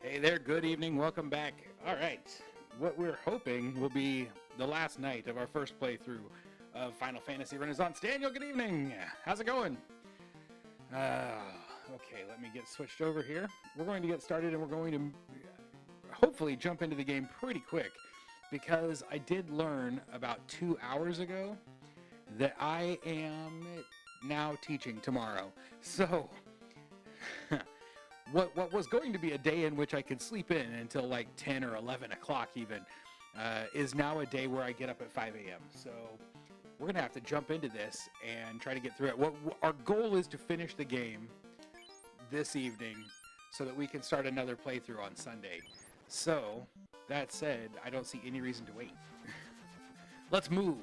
Hey there, good evening, welcome back. All right, what we're hoping will be the last night of our first playthrough of Final Fantasy Renaissance. Daniel, good evening. How's it going? Okay, let me get switched over here. We're going to get started and we're going to hopefully jump into the game pretty quick because I did learn about 2 hours ago that I am now teaching tomorrow. So what was going to be a day in which I could sleep in until like 10 or 11 o'clock even, is now a day where I get up at 5 a.m. So we're going to have to jump into this and try to get through it. Our goal is to finish the game this evening so that we can start another playthrough on Sunday. So, that said, I don't see any reason to wait. Let's move.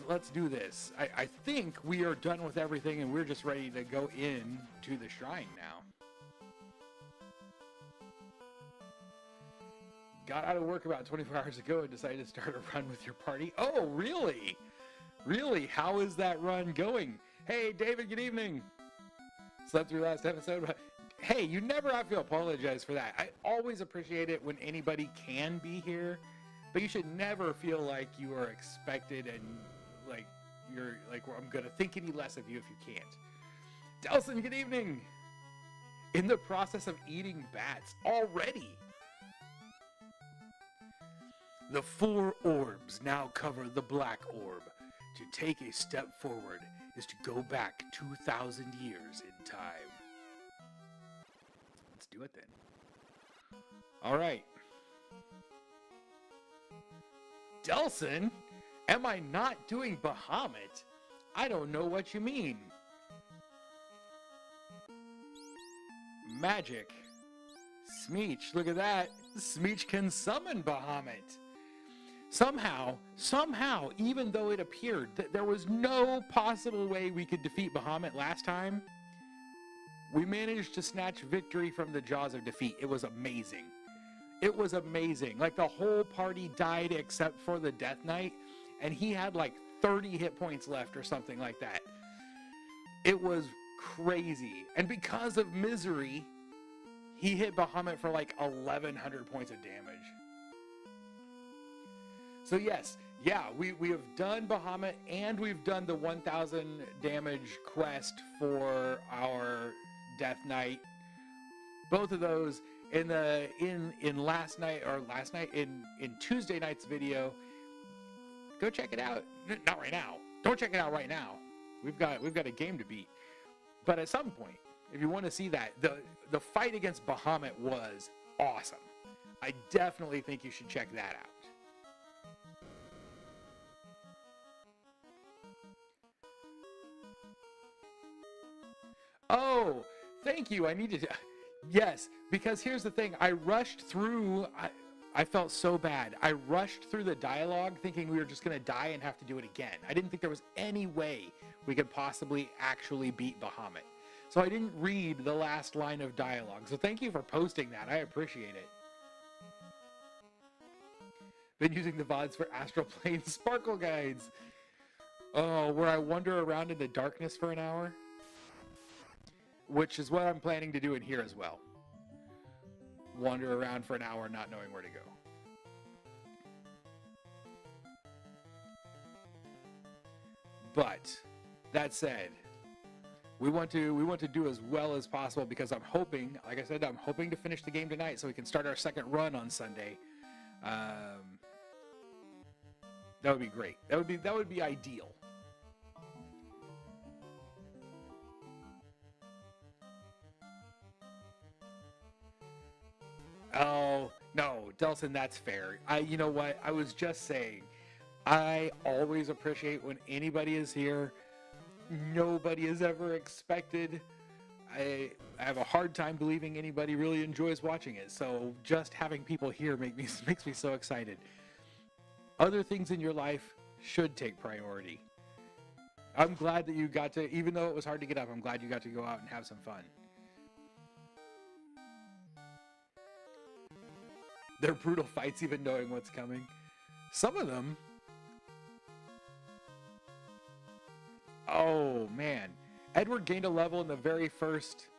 Let's do this. I think we are done with everything and we're just ready to go in to the shrine now. Got out of work about 24 hours ago and decided to start a run with your party. Oh, really? Really? How is that run going? Hey, David, good evening. Slept through last episode. But hey, you never have to apologize for that. I always appreciate it when anybody can be here, but you should never feel like you are expected and like you're like, well, I'm going to think any less of you if you can't. Delson, good evening. In the process of eating bats already. The 4 orbs now cover the black orb. To take a step forward is to go back 2,000 years in time. Let's do it then. All right. Delson, am I not doing Bahamut? I don't know what you mean. Magic. Smeech, look at that. Smeech can summon Bahamut. Somehow, even though it appeared that there was no possible way we could defeat Bahamut last time, we managed to snatch victory from the jaws of defeat. It was amazing. It was amazing. Like, the whole party died except for the Death Knight, and he had like 30 hit points left or something like that. It was crazy. And because of misery, he hit Bahamut for like 1,100 points of damage. So yes, yeah, we have done Bahamut and we've done the 1,000 damage quest for our Death Knight. Both of those in Tuesday night's video. Go check it out. Not right now. Don't check it out right now. We've got a game to beat. But at some point, if you want to see that, the fight against Bahamut was awesome. I definitely think you should check that out. Oh, thank you. I needed to. Yes, because here's the thing. I rushed through. I felt so bad. I rushed through the dialogue thinking we were just going to die and have to do it again. I didn't think there was any way we could possibly actually beat Bahamut. So I didn't read the last line of dialogue. So thank you for posting that. I appreciate it. Been using the VODs for Astral Plane Sparkle Guides. Oh, where I wander around in the darkness for an hour. Which is what I'm planning to do in here as well. Wander around for an hour not knowing where to go. But that said, we want to do as well as possible because I'm hoping, like I said, I'm hoping to finish the game tonight so we can start our second run on Sunday. That would be great. That would be ideal. Oh, no, Delson, that's fair. You know what? I was just saying, I always appreciate when anybody is here. Nobody is ever expected. I have a hard time believing anybody really enjoys watching it. So just having people here makes me so excited. Other things in your life should take priority. I'm glad that you got to, even though it was hard to get up, I'm glad you got to go out and have some fun. They're brutal fights even knowing what's coming. Some of them. Oh, man. Edward gained a level in the very first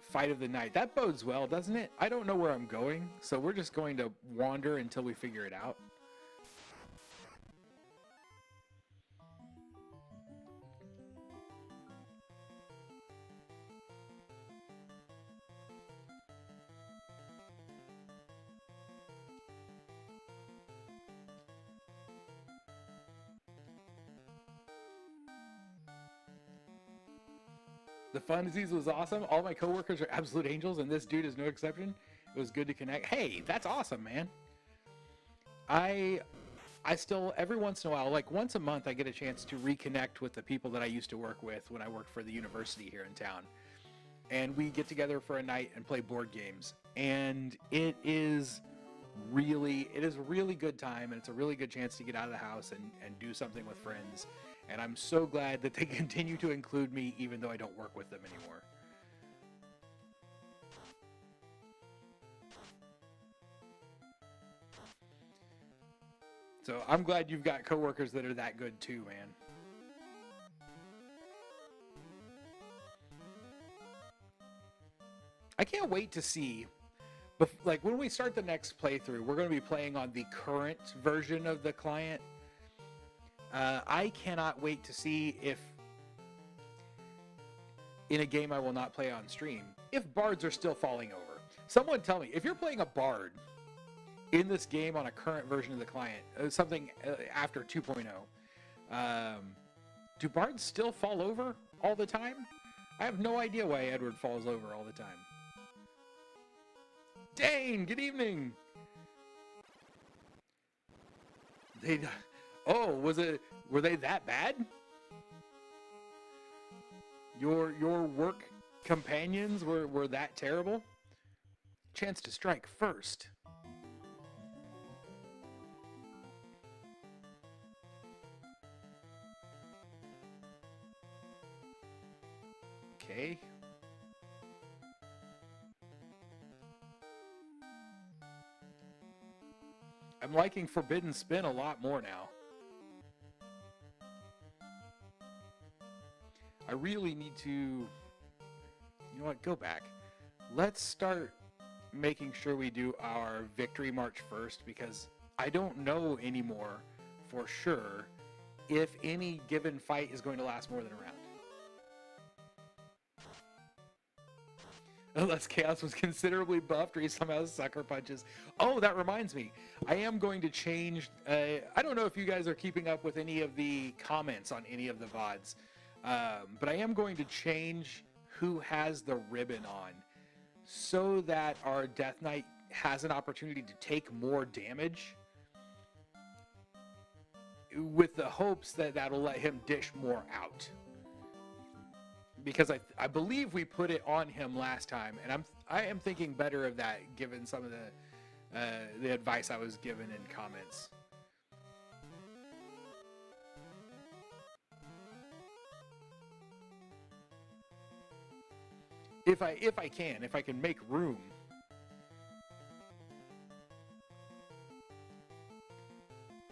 fight of the night. That bodes well, doesn't it? I don't know where I'm going, so we're just going to wander until we figure it out. The funsies was awesome. All my coworkers are absolute angels, and this dude is no exception. It was good to connect. Hey, that's awesome, man. I still, every once in a while, like once a month, I get a chance to reconnect with the people that I used to work with when I worked for the university here in town. And we get together for a night and play board games. And it is a really good time, and it's a really good chance to get out of the house and do something with friends. And I'm so glad that they continue to include me even though I don't work with them anymore. So I'm glad you've got coworkers that are that good too, man. I can't wait to see, like when we start the next playthrough, we're going to be playing on the current version of the client. I cannot wait to see if, in a game I will not play on stream, if bards are still falling over. Someone tell me, if you're playing a bard in this game on a current version of the client, something after 2.0, do bards still fall over all the time? I have no idea why Edward falls over all the time. Dane, good evening. Oh, were they that bad? Your work companions were that terrible? Chance to strike first. Okay. I'm liking Forbidden Spin a lot more now. I really need to, you know what, go back. Let's start making sure we do our Victory March first, because I don't know anymore for sure if any given fight is going to last more than a round. Unless Chaos was considerably buffed or he somehow sucker punches. Oh, that reminds me. I am going to change. I don't know if you guys are keeping up with any of the comments on any of the VODs. But I am going to change who has the ribbon on so that our Death Knight has an opportunity to take more damage, with the hopes that that'll let him dish more out. Because I believe we put it on him last time, and I am thinking better of that given some of the advice I was given in comments. If I can make room.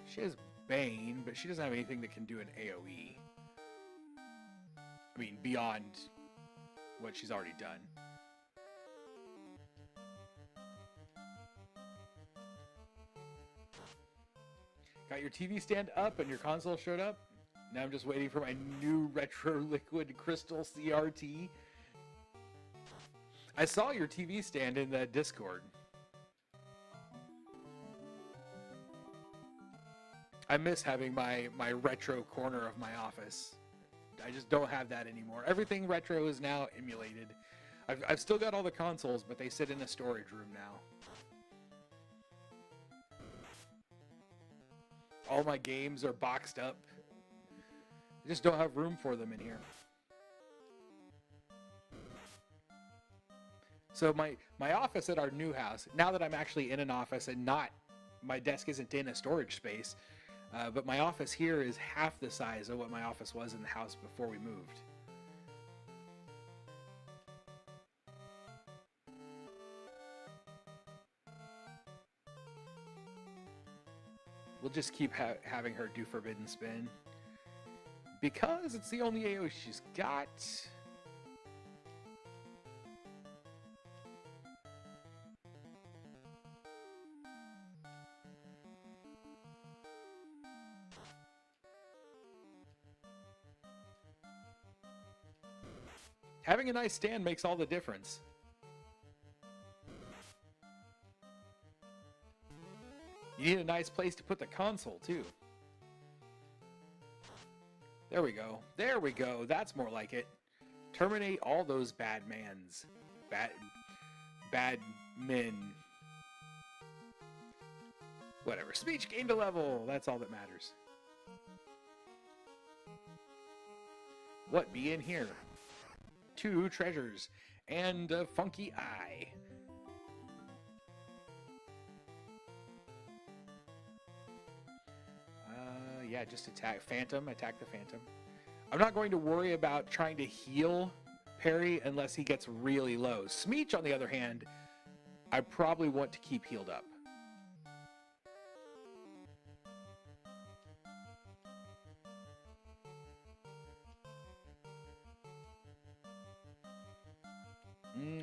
She has Bane, but she doesn't have anything that can do an AoE. I mean, beyond what she's already done. Got your TV stand up and your console showed up. Now I'm just waiting for my new retro liquid crystal CRT. I saw your TV stand in the Discord. I miss having my retro corner of my office. I just don't have that anymore. Everything retro is now emulated. I've still got all the consoles, but they sit in a storage room now. All my games are boxed up. I just don't have room for them in here. So my office at our new house, now that I'm actually in an office and not, my desk isn't in a storage space, but my office here is half the size of what my office was in the house before we moved. We'll just keep having her do Forbidden Spin, because it's the only AO she's got. Having a nice stand makes all the difference. You need a nice place to put the console, too. There we go. There we go. That's more like it. Terminate all those bad mans. Bad men. Whatever. Speech gained a level. That's all that matters. What be in here? 2 treasures and a funky eye. Yeah, just attack Phantom. Attack the Phantom. I'm not going to worry about trying to heal Perry unless he gets really low. Smeech, on the other hand, I probably want to keep healed up.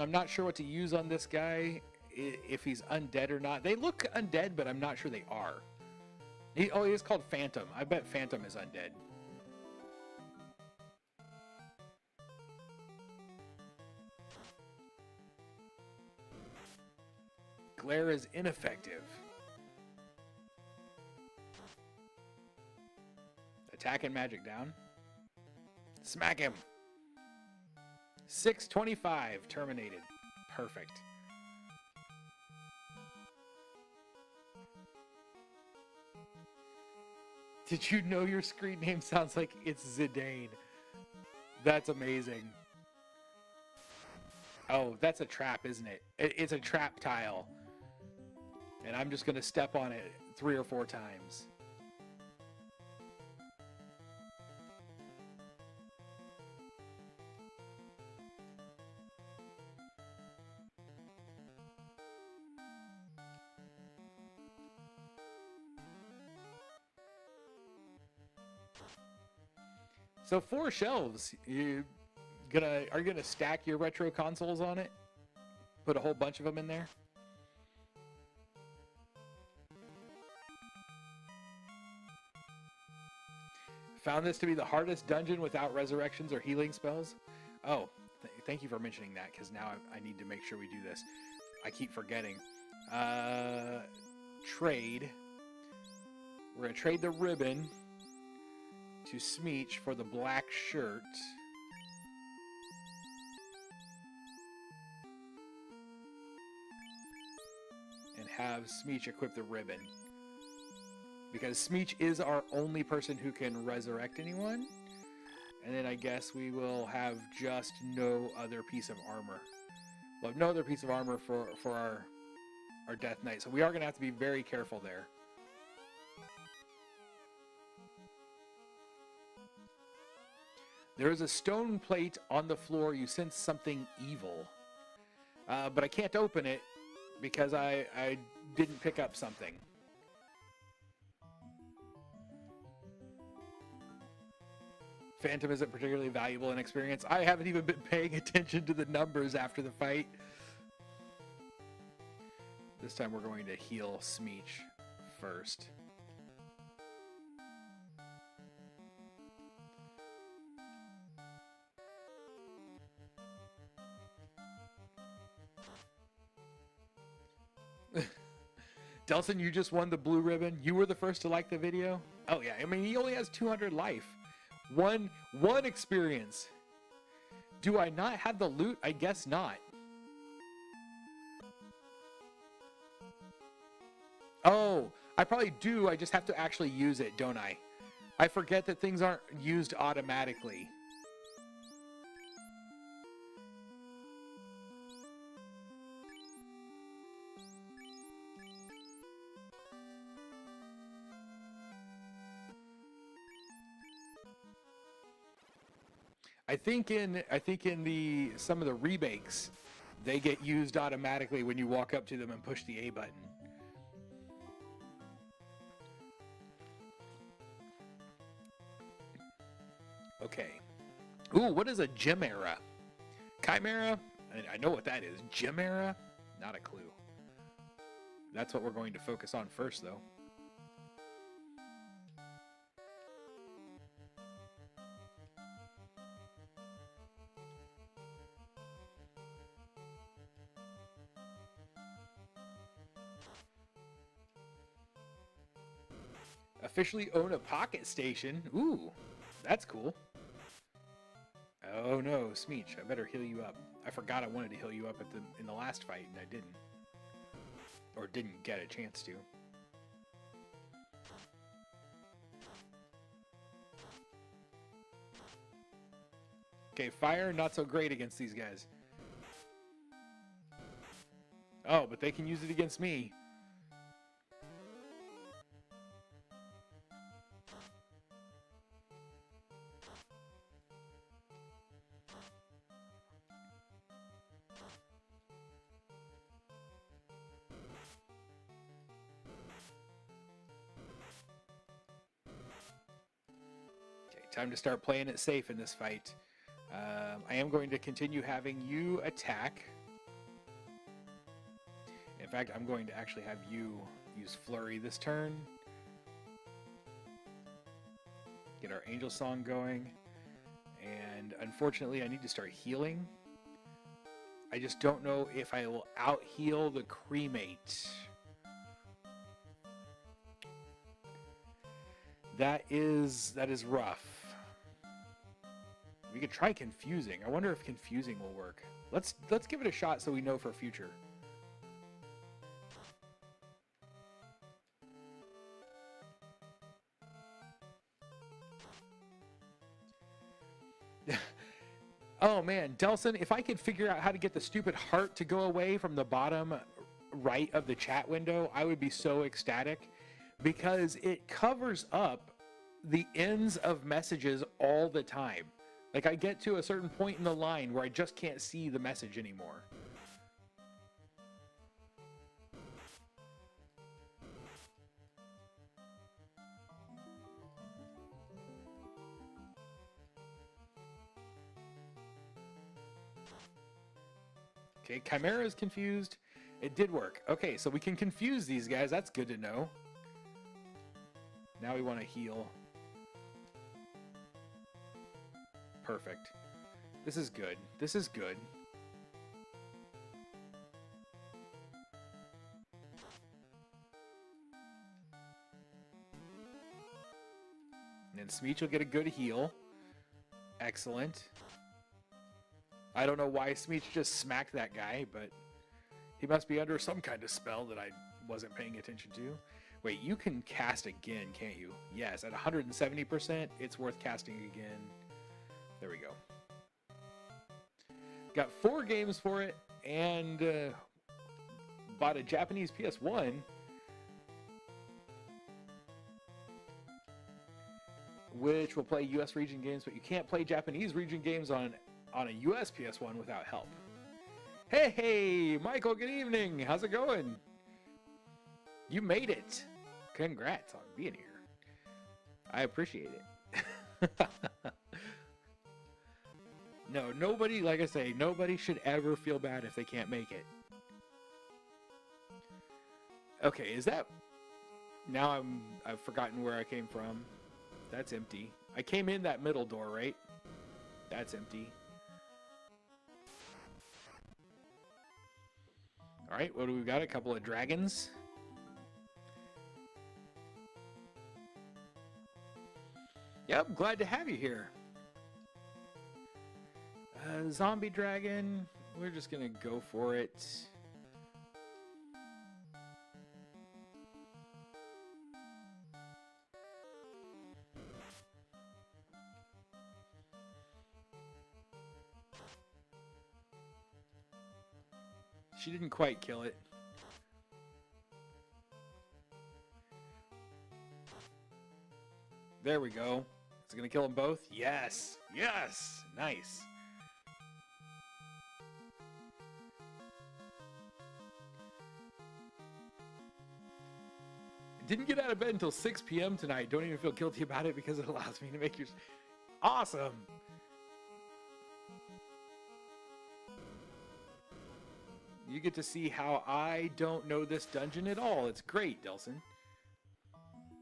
I'm not sure what to use on this guy, if he's undead or not. They look undead, but I'm not sure they are. He is called Phantom. I bet Phantom is undead. Glare is ineffective. Attack and magic down. Smack him. 625 terminated. Perfect. Did you know your screen name sounds like it's Zidane? That's amazing. Oh, that's a trap, isn't it? It's a trap tile. And I'm just going to step on it 3 or 4 times. So 4 shelves. Are you gonna stack your retro consoles on it? Put a whole bunch of them in there? Found this to be the hardest dungeon without resurrections or healing spells. Oh, thank you for mentioning that, because now I need to make sure we do this. I keep forgetting. Trade. We're gonna trade the ribbon to Smeech for the black shirt. And have Smeech equip the ribbon. Because Smeech is our only person who can resurrect anyone. And then I guess we will have just no other piece of armor. We'll have no other piece of armor for our Death Knight. So we are going to have to be very careful there. There is a stone plate on the floor. You sense something evil. But I can't open it because I didn't pick up something. Phantom isn't particularly valuable in experience. I haven't even been paying attention to the numbers after the fight. This time we're going to heal Smeech first. Delson, you just won the blue ribbon. You were the first to like the video. Oh yeah, I mean he only has 200 life. One experience. Do I not have the loot? I guess not. Oh, I probably do. I just have to actually use it, don't I? I forget that things aren't used automatically. I think in some of the remakes, they get used automatically when you walk up to them and push the A button. Okay. Ooh, what is a Chimera? Chimera? I know what that is. Chimera? Not a clue. That's what we're going to focus on first, though. Officially own a pocket station. Ooh, that's cool. Oh no, Smeech, I better heal you up. I forgot I wanted to heal you up in the last fight, and I didn't. Or didn't get a chance to. Okay, fire, not so great against these guys. Oh, but they can use it against me. Okay, time to start playing it safe in this fight. I am going to continue having you attack. In fact, I'm going to actually have you use Flurry this turn. Get our Angel Song going. And unfortunately, I need to start healing. I just don't know if I will out-heal the Cremate. That is rough. We could try Confusing. I wonder if Confusing will work. Let's give it a shot so we know for future. Oh man, Delson, if I could figure out how to get the stupid heart to go away from the bottom right of the chat window, I would be so ecstatic, because it covers up the ends of messages all the time. Like, I get to a certain point in the line where I just can't see the message anymore. Okay, Chimera is confused. It did work. Okay, so we can confuse these guys. That's good to know. Now we want to heal. Perfect. This is good. This is good. And Smeech will get a good heal. Excellent. I don't know why Smeech just smacked that guy, but he must be under some kind of spell that I wasn't paying attention to. Wait, you can cast again, can't you? Yes, at 170%, it's worth casting again. There we go. Got 4 games for it, and bought a Japanese PS1. Which will play US region games, but you can't play Japanese region games on a US PS1 without help. Hey, Michael, good evening. How's it going? You made it. Congrats on being here. I appreciate it. No, nobody, like I say, nobody should ever feel bad if they can't make it. Okay, is that... Now I've forgotten where I came from. That's empty. I came in that middle door, right? That's empty. Alright, what do we got? A couple of dragons. Yep, glad to have you here. Zombie dragon. We're just gonna go for it. She didn't quite kill it. There we go. Is it gonna kill them both? Yes! Yes! Nice. Didn't get out of bed until 6 p.m. tonight. Don't even feel guilty about it because it allows me to make your... Awesome! You get to see how I don't know this dungeon at all. It's great, Delson.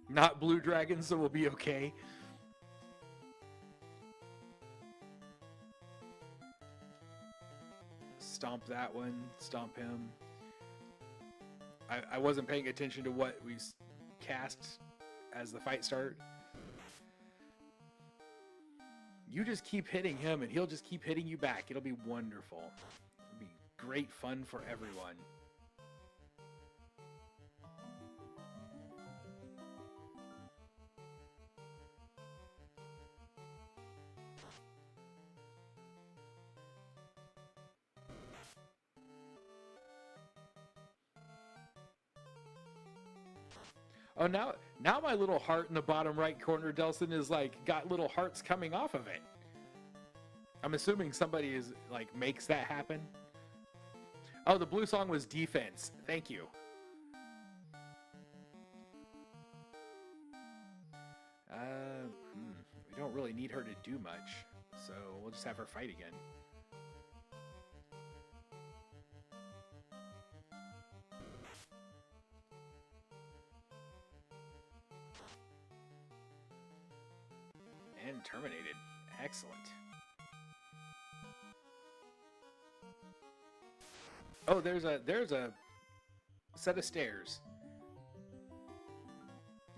Not blue dragons, so we'll be okay. Stomp that one. Stomp him. I wasn't paying attention to what we cast as the fight started. You just keep hitting him, and he'll just keep hitting you back. It'll be wonderful. It'll be great fun for everyone. Oh, now my little heart in the bottom right corner, Delson, is like got little hearts coming off of it. I'm assuming somebody is like makes that happen. Oh, the blue song was defense. Thank you. We don't really need her to do much, so we'll just have her fight again. And terminated. Excellent. Oh, there's a set of stairs.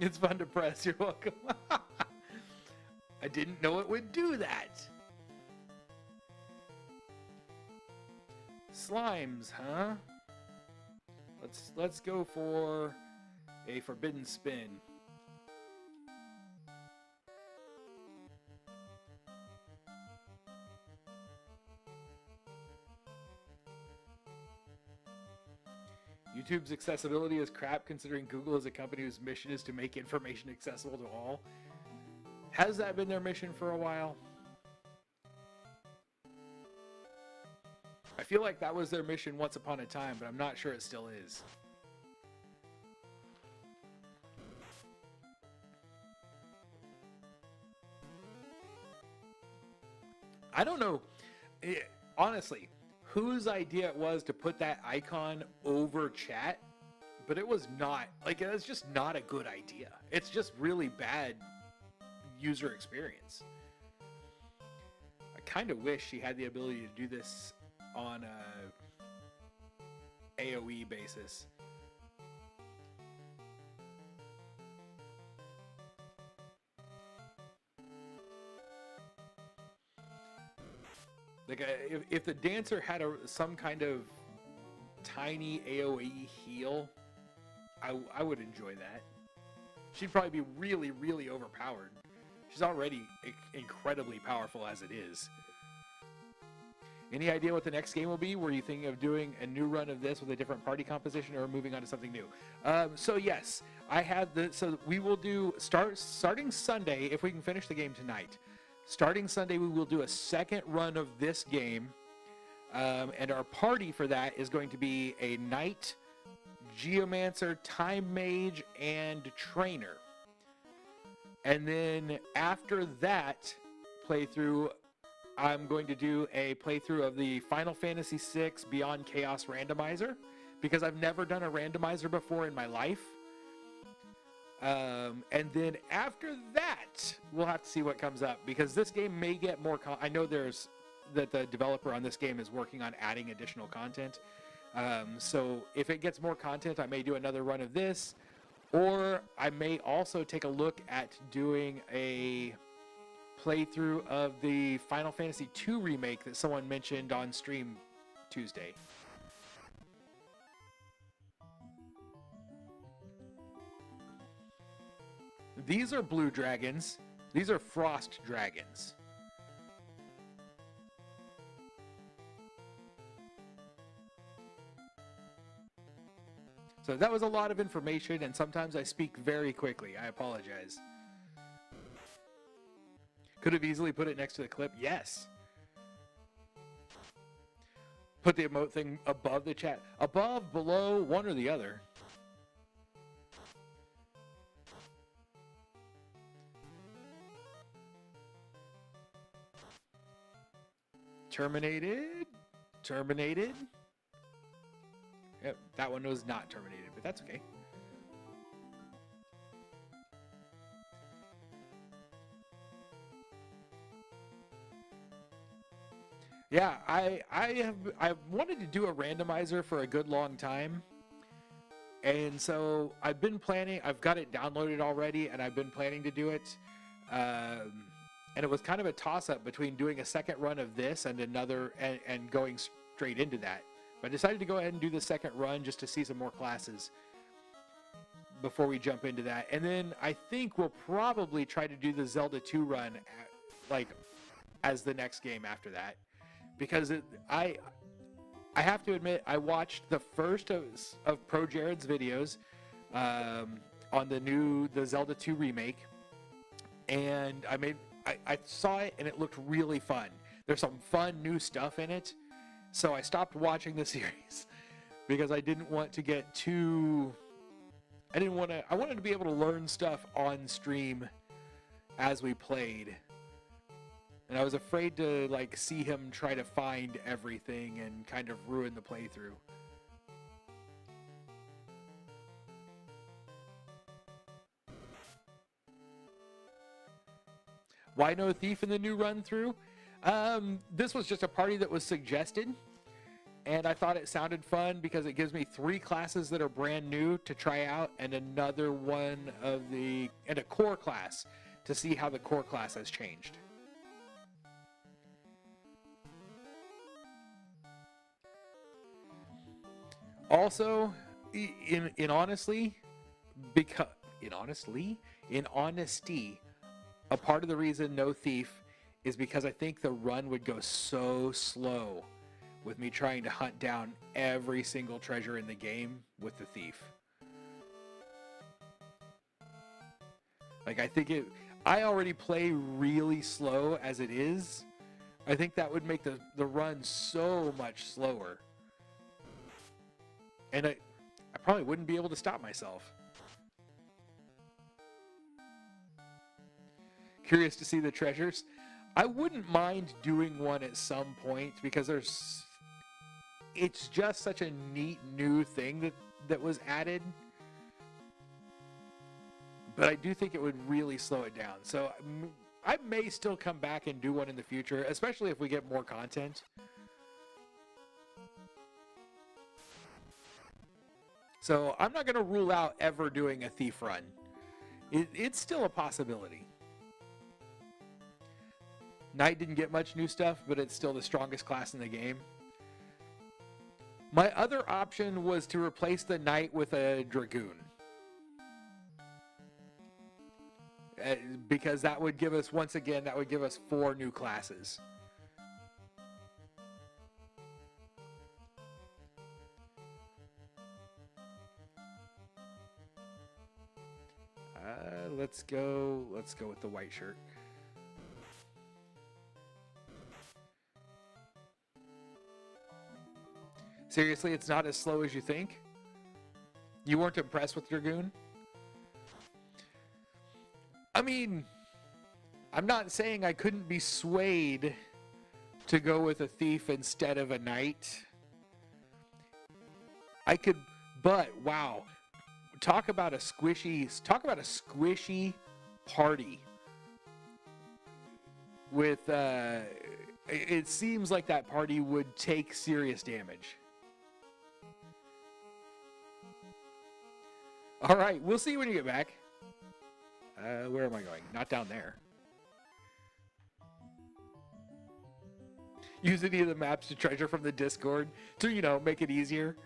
It's fun to press. You're welcome. I didn't know it would do that. Slimes, huh? Let's go for a forbidden spin. YouTube's accessibility is crap considering Google is a company whose mission is to make information accessible to all. Has that been their mission for a while? I feel like that was their mission once upon a time, but I'm not sure it still is. I don't know, honestly, whose idea it was to put that icon over chat, but it was not, like, it's just not a good idea. It's just really bad user experience. I kind of wish she had the ability to do this on a AoE basis. Like, if the dancer had some kind of tiny AoE heal, I would enjoy that. She'd probably be really, really overpowered. She's already incredibly powerful as it is. Any idea what the next game will be? Were you thinking of doing a new run of this with a different party composition or moving on to something new? So yes, I have so we will do, starting Sunday, if we can finish the game tonight. Starting Sunday, we will do a second run of this game, and our party for that is going to be a knight, geomancer, time mage, and trainer. And then after that playthrough, I'm going to do a playthrough of the Final Fantasy VI Beyond Chaos randomizer, because I've never done a randomizer before in my life. And then after that, we'll have to see what comes up, because this game may get more. I know that the developer on this game is working on adding additional content. So if it gets more content, I may do another run of this, or I may also take a look at doing a playthrough of the Final Fantasy II remake that someone mentioned on stream Tuesday. These are blue dragons. These are frost dragons. So that was a lot of information, and sometimes I speak very quickly. I apologize. Could have easily put it next to the clip. Yes. Put the emote thing above the chat. Above, below, one or the other. Terminated. Terminated. Yep, that one was not terminated, but that's okay. Yeah, I wanted to do a randomizer for a good long time. And so I've been planning, I've got it downloaded already, and I've been planning to do it. And it was kind of a toss-up between doing a second run of this and another, and going straight into that. But I decided to go ahead and do the second run just to see some more classes before we jump into that. And then I think we'll probably try to do the Zelda 2 run as the next game after that. Because I have to admit, I watched the first of Pro Jared's videos on the Zelda 2 remake, and I saw it and it looked really fun. There's some fun new stuff in it, so I stopped watching the series because I didn't want to get too. I wanted to be able to learn stuff on stream as we played. And I was afraid to see him try to find everything and kind of ruin the playthrough. Why no thief in the new run through? This was just a party that was suggested, and I thought it sounded fun because it gives me 3 classes that are brand new to try out, and another one and a core class to see how the core class has changed. Also, in honesty, a part of the reason no thief is because I think the run would go so slow with me trying to hunt down every single treasure in the game with the thief. I already play really slow as it is. I think that would make the run so much slower. And I probably wouldn't be able to stop myself. Curious to see the treasures. I wouldn't mind doing one at some point because it's just such a neat new thing that was added. But I do think it would really slow it down. So I may still come back and do one in the future, especially if we get more content. So I'm not going to rule out ever doing a thief run. It's still a possibility. Knight didn't get much new stuff, but it's still the strongest class in the game. My other option was to replace the Knight with a Dragoon. Because that would give us, once again, 4 new classes. Let's go with the white shirt. Seriously, it's not as slow as you think? You weren't impressed with Dragoon? I mean, I'm not saying I couldn't be swayed to go with a thief instead of a knight. I could, but wow. Talk about a squishy party with it seems like that party would take serious damage. All right, we'll see when you get back. Where am I going? Not down there. Use any of the maps to treasure from the Discord to, make it easier.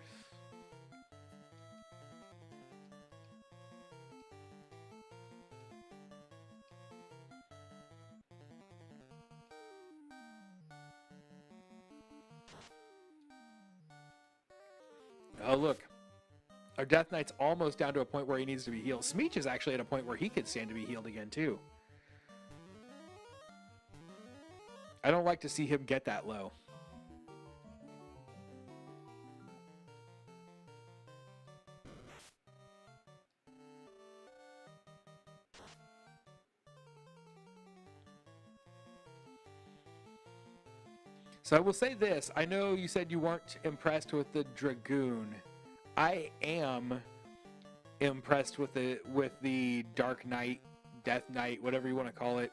Oh, look. Our Death Knight's almost down to a point where he needs to be healed. Smeech is actually at a point where he could stand to be healed again, too. I don't like to see him get that low. So I will say this. I know you said you weren't impressed with the Dragoon. I am impressed with the Dark Knight, Death Knight, whatever you want to call it.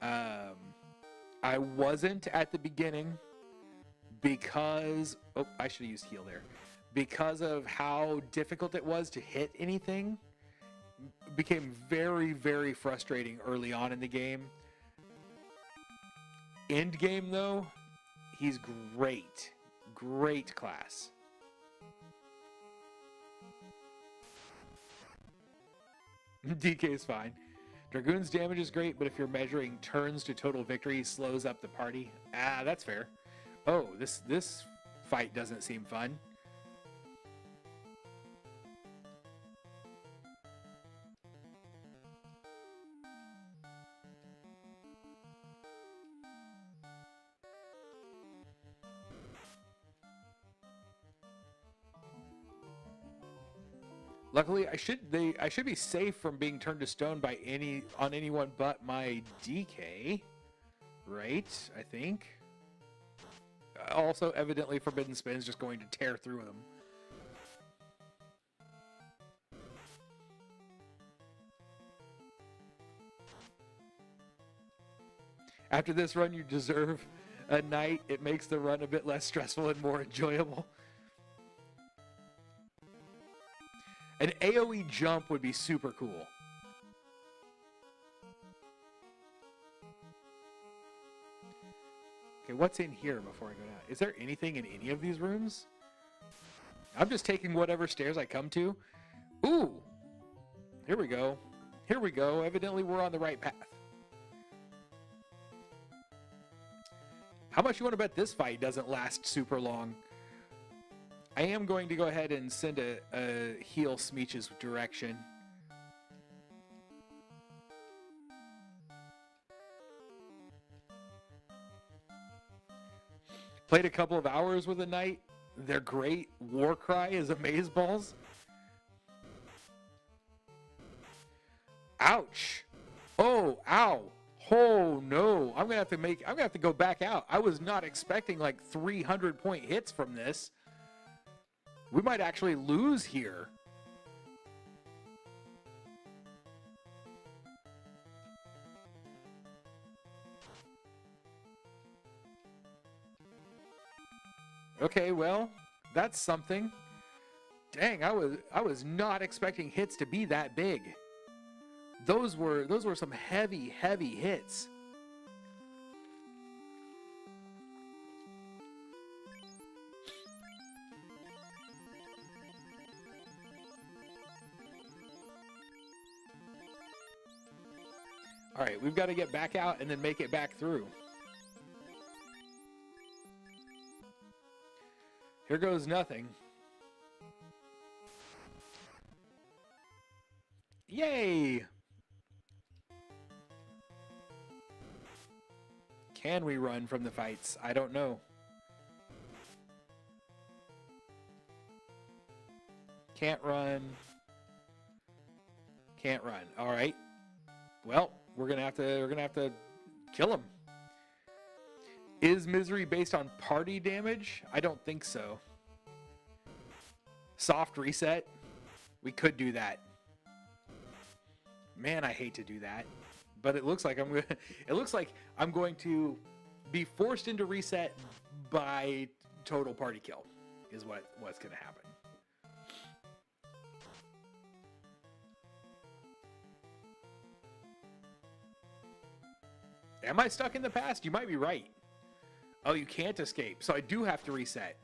I wasn't at the beginning because... Oh, I should have used heal there. because of how difficult it was to hit anything, became very, very frustrating early on in the game. End game, though, he's great. Great class. DK is fine. Dragoon's damage is great, but if you're measuring turns to total victory, slows up the party. Ah, that's fair. Oh, this fight doesn't seem fun. Luckily, I should be safe from being turned to stone by anyone but my DK, right? I think. Also, evidently, Forbidden Spin's just going to tear through them. After this run, you deserve a night. It makes the run a bit less stressful and more enjoyable. An AoE jump would be super cool. Okay, what's in here before I go down? Is there anything in any of these rooms? I'm just taking whatever stairs I come to. Ooh! Here we go. Here we go. Evidently, we're on the right path. How much you want to bet this fight doesn't last super long? I am going to go ahead and send a heal Smeech's direction. Played a couple of hours with a knight. They're great. Warcry is amazeballs. Ouch. Oh, ow. Oh no. I'm gonna have to go back out. I was not expecting like 300-point hits from this. We might actually lose here. Okay, well, that's something. Dang, I was not expecting hits to be that big. Those were some heavy hits. All right, we've got to get back out and then make it back through. Here goes nothing. Yay! Can we run from the fights? I don't know. Can't run. Can't run. All right. Well, we're gonna have to kill him. Is Misery based on party damage? I don't think so. Soft reset. We could do that. Man, I hate to do that, but it looks like I'm going to be forced into reset by total party kill. Is what's gonna happen. Am I stuck in the past? You might be right. Oh, you can't escape, so I do have to reset.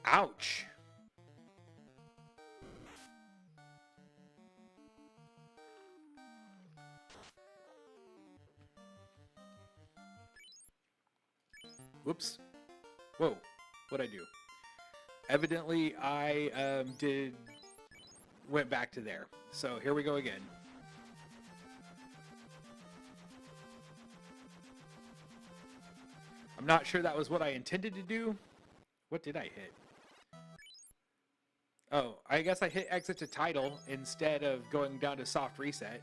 Ouch. Whoops. Whoa. What'd I do? Evidently, I went back to there. So here we go again. I'm not sure that was what I intended to do. What did I hit? Oh, I guess I hit exit to title instead of going down to soft reset.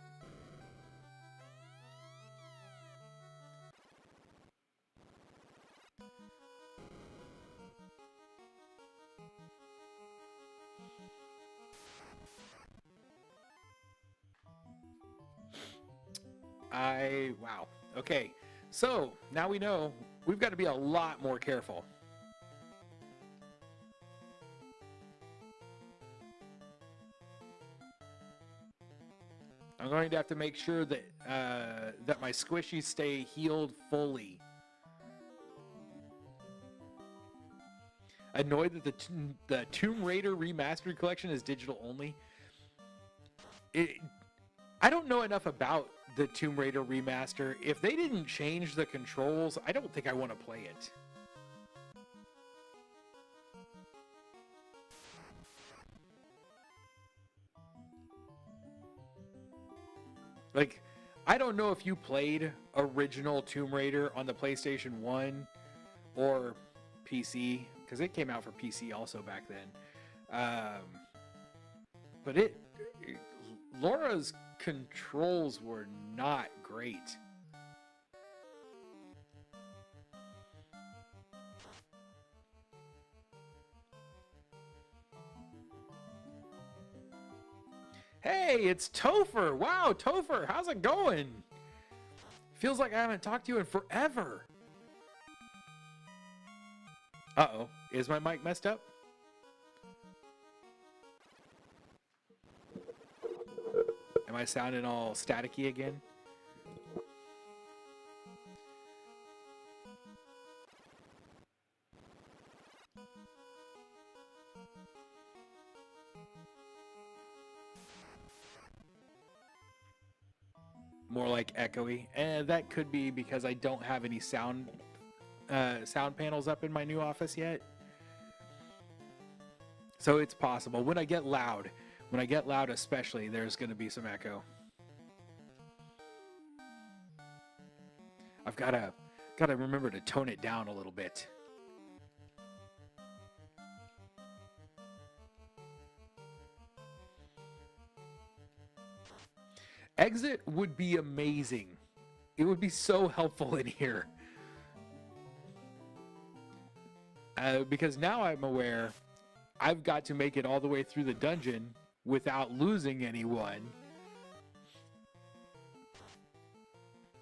Wow. Okay. So, now we know we've got to be a lot more careful. I'm going to have to make sure that that my squishies stay healed fully. Annoyed that the Tomb Raider Remastered Collection is digital only. I don't know enough about the Tomb Raider Remaster. If they didn't change the controls, I don't think I want to play it. Like, I don't know if you played original Tomb Raider on the PlayStation 1 or PC, because it came out for PC also back then. But Laura's controls were not great. Hey, it's Topher. Wow, Topher, how's it going? Feels like I haven't talked to you in forever. Uh-oh, is my mic messed up? Am I sounding all staticky again? More like echoey. And that could be because I don't have any sound panels up in my new office yet. So it's possible. When I get loud especially, there's going to be some echo. I've got to remember to tone it down a little bit. Exit would be amazing. It would be so helpful in here. Because now I'm aware I've got to make it all the way through the dungeon without losing anyone.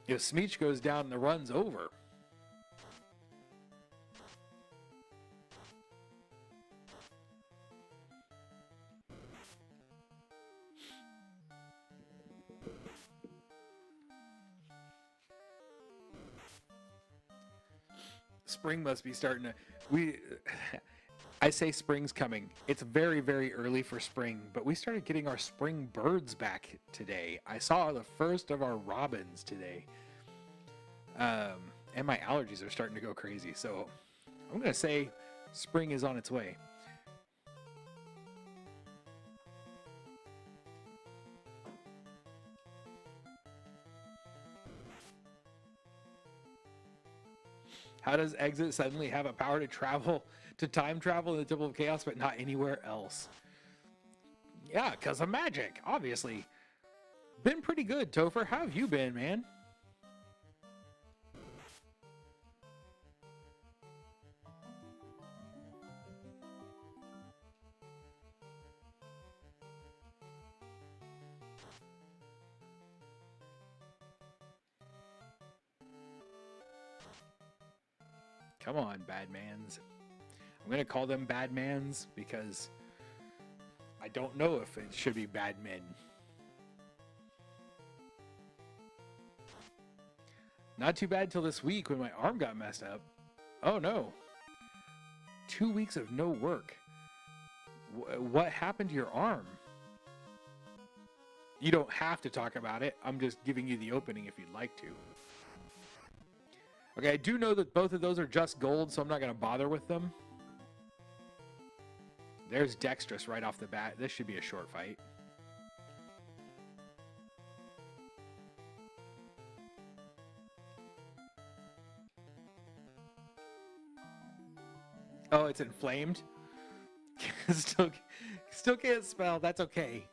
If Smeech goes down, the run's over. Spring must be starting to... I say spring's coming. It's very, very early for spring, but we started getting our spring birds back today. I saw the first of our robins today. And my allergies are starting to go crazy, so I'm going to say spring is on its way. How does Exit suddenly have a power to time travel in the Temple of Chaos, but not anywhere else? Yeah, because of magic, obviously. Been pretty good, Topher. How have you been, man? Come on, Badmans. I'm going to call them Badmans because I don't know if it should be Badmen. Not too bad till this week when my arm got messed up. Oh no. 2 weeks of no work. What happened to your arm? You don't have to talk about it. I'm just giving you the opening if you'd like to. Okay, I do know that both of those are just gold, so I'm not going to bother with them. There's Dexterous right off the bat. This should be a short fight. Oh, it's inflamed? Still can't spell. That's okay.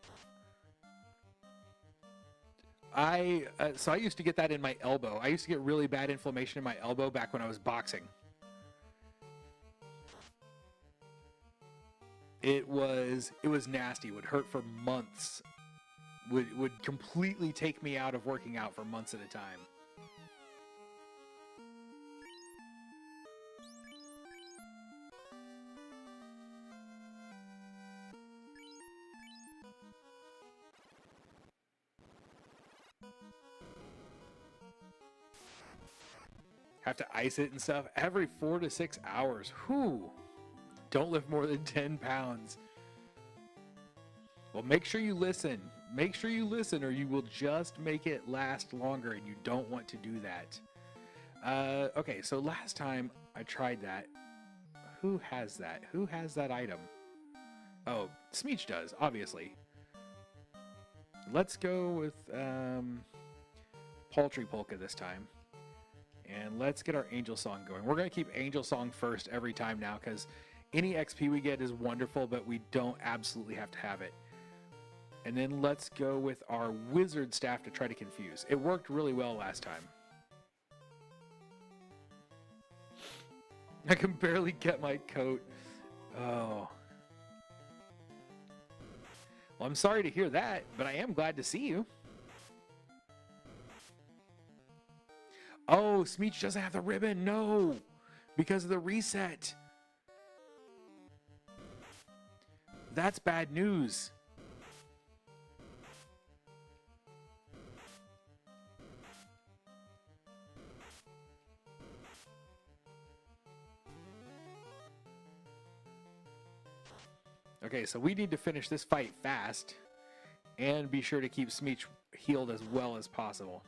So I used to get that in my elbow. I used to get really bad inflammation in my elbow back when I was boxing. It was nasty. It would hurt for months. Would completely take me out of working out for months at a time. Have to ice it and stuff every 4 to 6 hours. Whew. Don't lift more than 10 pounds. Well, make sure you listen. Make sure you listen or you will just make it last longer, and you don't want to do that. Okay, so last time I tried that. Who has that? Who has that item? Oh, Smeech does, obviously. Let's go with Paltry Polka this time. And let's get our Angel Song going. We're going to keep Angel Song first every time now, because any XP we get is wonderful, but we don't absolutely have to have it. And then let's go with our Wizard Staff to try to confuse. It worked really well last time. I can barely get my coat. Oh. Well, I'm sorry to hear that, but I am glad to see you. Oh, Smeech doesn't have the ribbon. No, because of the reset. That's bad news. Okay, so we need to finish this fight fast and be sure to keep Smeech healed as well as possible.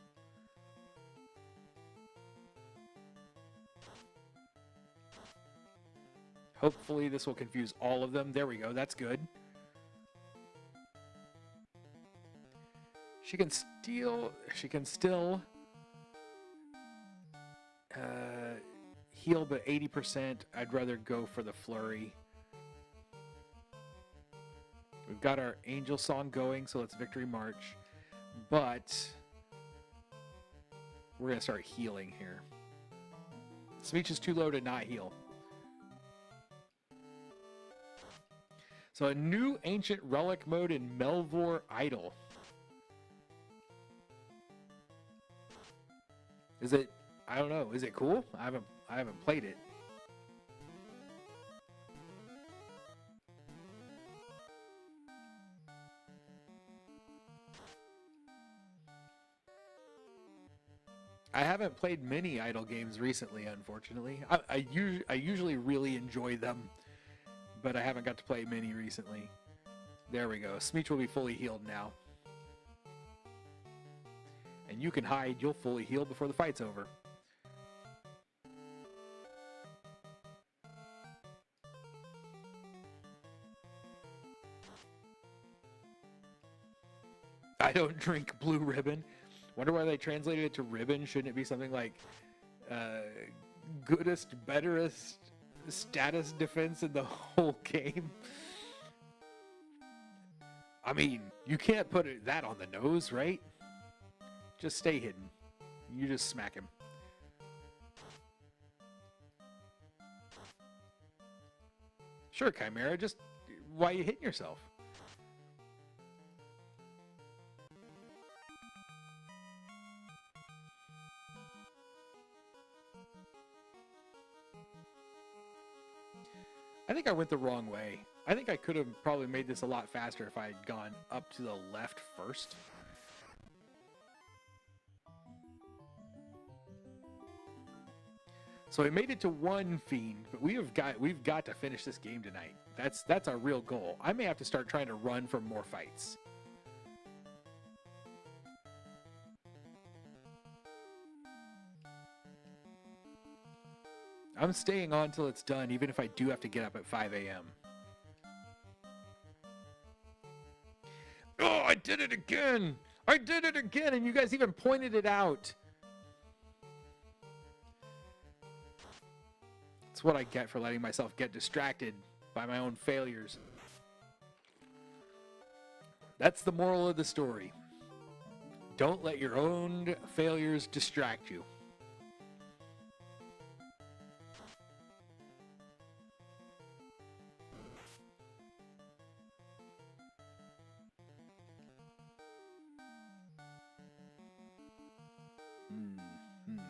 Hopefully this will confuse all of them. There we go. That's good. She can still heal, but 80%. I'd rather go for the flurry. We've got our Angel Song going, so let's Victory March. But we're going to start healing here. Smeech is too low to not heal. So a new Ancient Relic mode in Melvor Idol. Is it, I don't know, is it cool? I haven't played it. I haven't played many idle games recently, unfortunately. I usually really enjoy them, but I haven't got to play many recently. There we go. Smeech will be fully healed now. And you can hide. You'll fully heal before the fight's over. I don't drink Blue Ribbon. Wonder why they translated it to ribbon. Shouldn't it be something like goodest, betterest status defense in the whole game? I mean, you can't put that on the nose, right? Just stay hidden. You just smack him. Sure, Chimera, just why are you hitting yourself? I think I went the wrong way. I think I could have probably made this a lot faster if I had gone up to the left first. So we made it to one fiend, but we've got to finish this game tonight. That's our real goal. I may have to start trying to run from more fights. I'm staying on till it's done, even if I do have to get up at 5 a.m. Oh, I did it again! I did it again, and you guys even pointed it out. That's what I get for letting myself get distracted by my own failures. That's the moral of the story. Don't let your own failures distract you.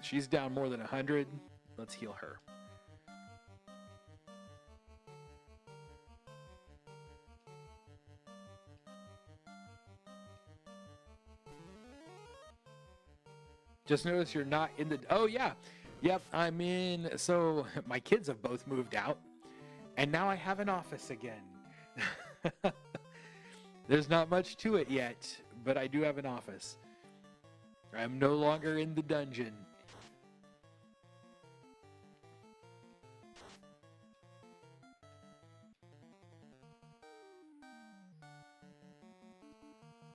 She's down more than 100. Let's heal her. Just notice you're not in the... Oh, yeah. Yep, I'm in. So my kids have both moved out, and now I have an office again. There's not much to it yet, but I do have an office. I'm no longer in the dungeon.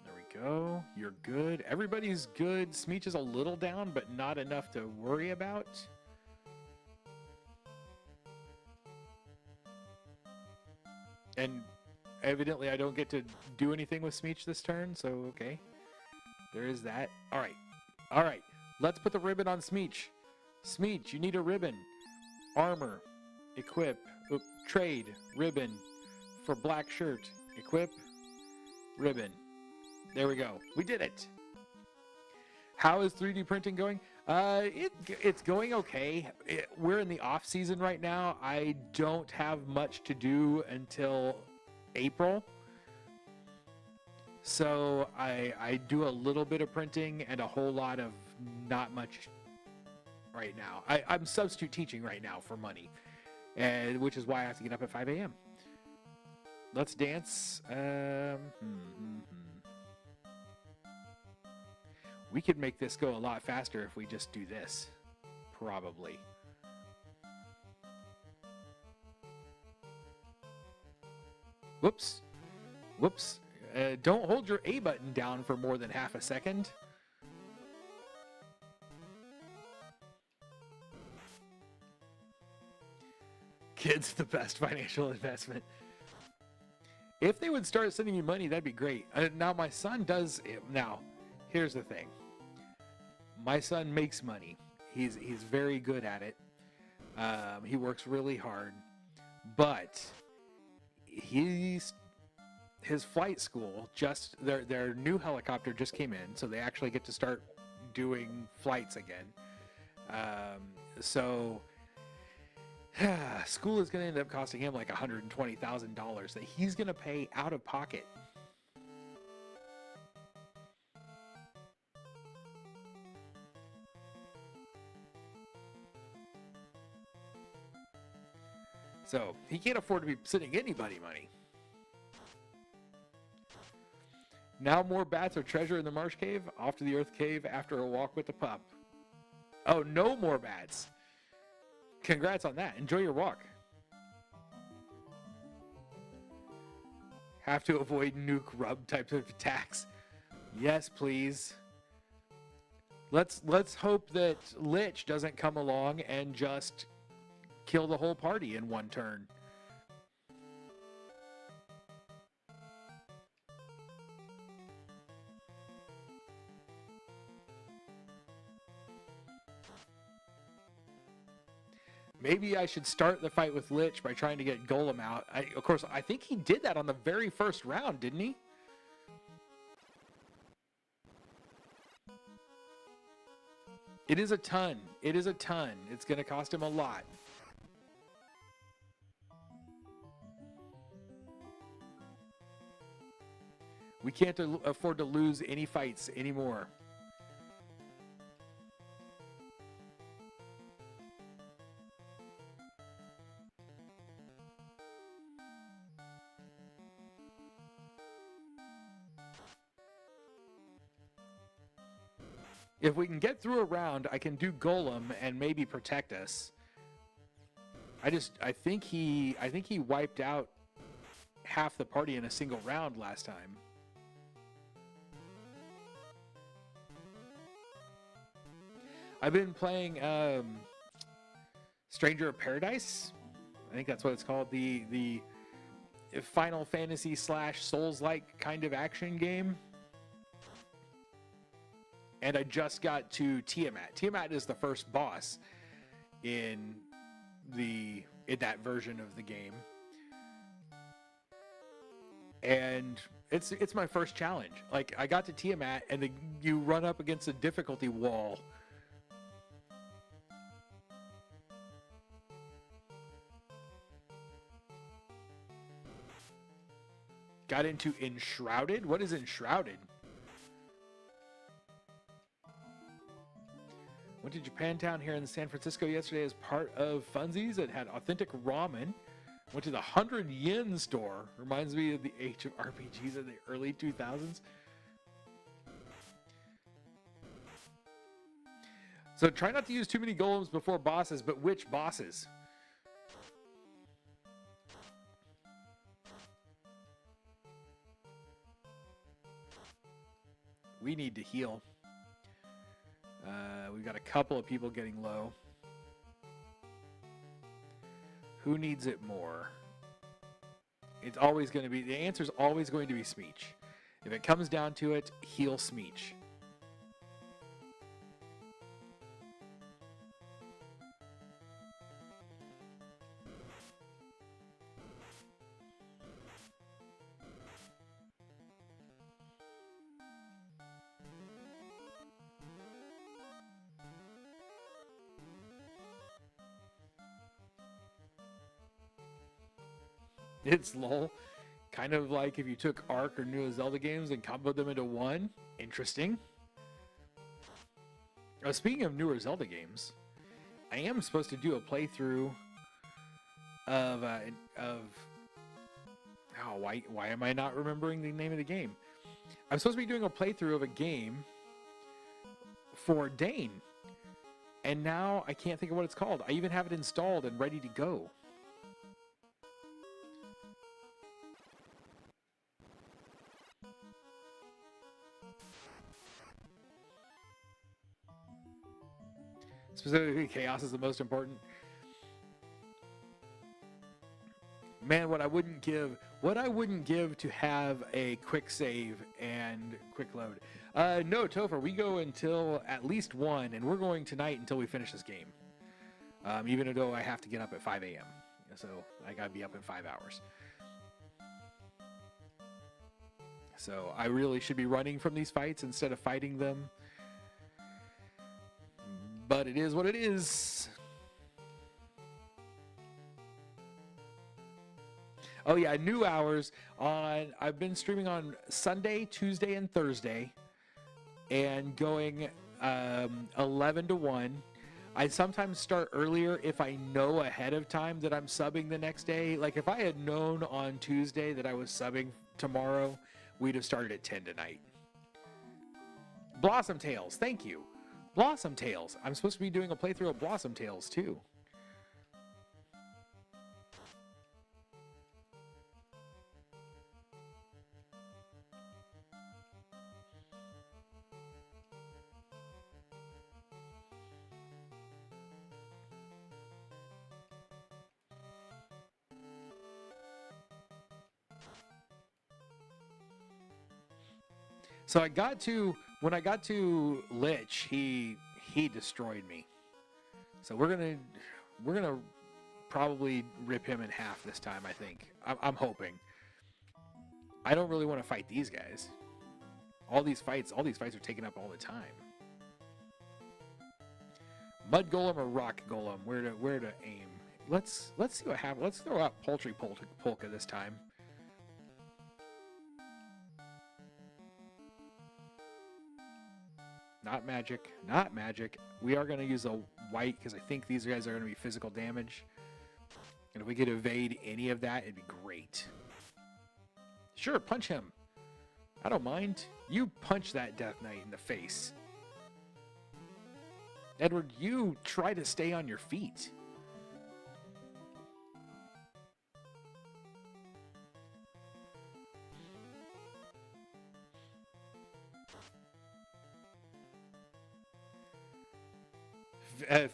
There we go. You're good. Everybody's good. Smeech is a little down, but not enough to worry about. And evidently I don't get to do anything with Smeech this turn, so okay. There is that. Alright. Alright. Let's put the ribbon on Smeech. Smeech, you need a ribbon. Armor. Equip. Trade. Ribbon. For black shirt. Equip. Ribbon. There we go. We did it. How is 3D printing going? It's going okay. We're in the off season right now. I don't have much to do until April. So I do a little bit of printing and a whole lot of not much right now. I'm substitute teaching right now for money, and which is why I have to get up at 5 a.m. Let's dance. We could make this go a lot faster if we just do this. Probably. Whoops. Whoops. Don't hold your A button down for more than half a second. Kids, the best financial investment. If they would start sending you money, that'd be great. Now, my son does... Now, here's the thing. My son makes money. He's very good at it. He works really hard. But his flight school, just their new helicopter just came in, so they actually get to start doing flights again. So school is going to end up costing him like $120,000 that he's going to pay out of pocket. So he can't afford to be sending anybody money. Now more bats or treasure in the marsh cave. Off to the earth cave after a walk with the pup. Oh, no more bats. Congrats on that. Enjoy your walk. Have to avoid nuke rub types of attacks. Yes, please. Let's hope that Lich doesn't come along and just kill the whole party in one turn. Maybe I should start the fight with Lich by trying to get Golem out. Of course, I think he did that on the very first round, didn't he? It is a ton. It is a ton. It's going to cost him a lot. We can't afford to lose any fights anymore. If we can get through a round, I can do Golem and maybe protect us. I think he wiped out half the party in a single round last time. I've been playing Stranger of Paradise. I think that's what it's called. The Final Fantasy / Souls-like kind of action game. And I just got to Tiamat. Tiamat is the first boss in that version of the game. And it's my first challenge. Like, I got to Tiamat and you run up against a difficulty wall. Got into Enshrouded? What is Enshrouded? Went to Japantown here in San Francisco yesterday as part of Funsies. It had authentic ramen. Went to the 100 yen store. Reminds me of the age of RPGs in the early 2000s. So try not to use too many golems before bosses, but which bosses? We need to heal. We've got a couple of people getting low. Who needs it more? It's always going to be, the answer is always going to be Smeech. If it comes down to it, heal Smeech. It's lol. Kind of like if you took Ark or New Zelda games and comboed them into one. Interesting. Speaking of newer Zelda games, I am supposed to do a playthrough of why am I not remembering the name of the game? I'm supposed to be doing a playthrough of a game for Dane, and now I can't think of what it's called. I even have it installed and ready to go. Specifically, chaos is the most important. Man, what I wouldn't give to have a quick save and quick load. No, Topher, we go until at least 1, and we're going tonight until we finish this game. Even though I have to get up at 5 a.m. So I gotta be up in 5 hours. So I really should be running from these fights instead of fighting them. But it is what it is. Oh yeah, new hours on. I've been streaming on Sunday, Tuesday, and Thursday, and going 11 to 1. I sometimes start earlier if I know ahead of time that I'm subbing the next day. Like if I had known on Tuesday that I was subbing tomorrow, we'd have started at 10 tonight. Blossom Tales, thank you. Blossom Tales. I'm supposed to be doing a playthrough of Blossom Tales too. So when I got to Lich, he destroyed me. So we're gonna probably rip him in half this time. I think. I'm hoping. I don't really want to fight these guys. All these fights are taken up all the time. Mud Golem or Rock Golem? Where to aim? Let's see what happens. Let's throw out Poultry Polka this time. Not magic. Not magic. We are going to use a white because I think these guys are going to be physical damage. And if we could evade any of that, it'd be great. Sure, punch him. I don't mind. You punch that Death Knight in the face. Edward, you try to stay on your feet.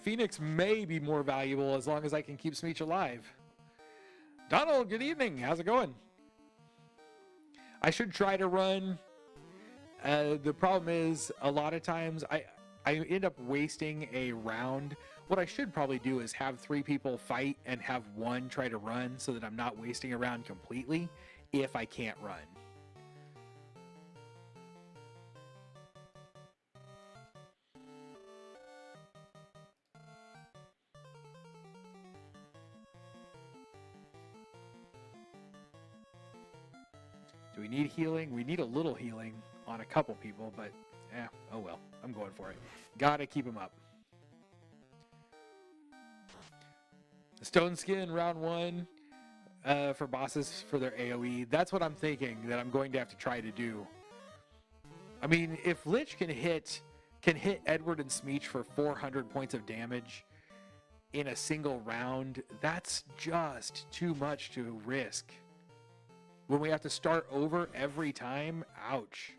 Phoenix may be more valuable as long as I can keep Smeech alive. Donald, good evening. How's it going? I should try to run. The problem is a lot of times I end up wasting a round. What I should probably do is have 3 people fight and have 1 try to run so that I'm not wasting a round completely if I can't run. Do we need healing? We need a little healing on a couple people, but oh well. I'm going for it. Gotta keep him up. Stone Skin round 1 for bosses for their AoE. That's what I'm thinking that I'm going to have to try to do. I mean, if Lich can hit Edward and Smeech for 400 points of damage in a single round, that's just too much to risk. When we have to start over every time, ouch.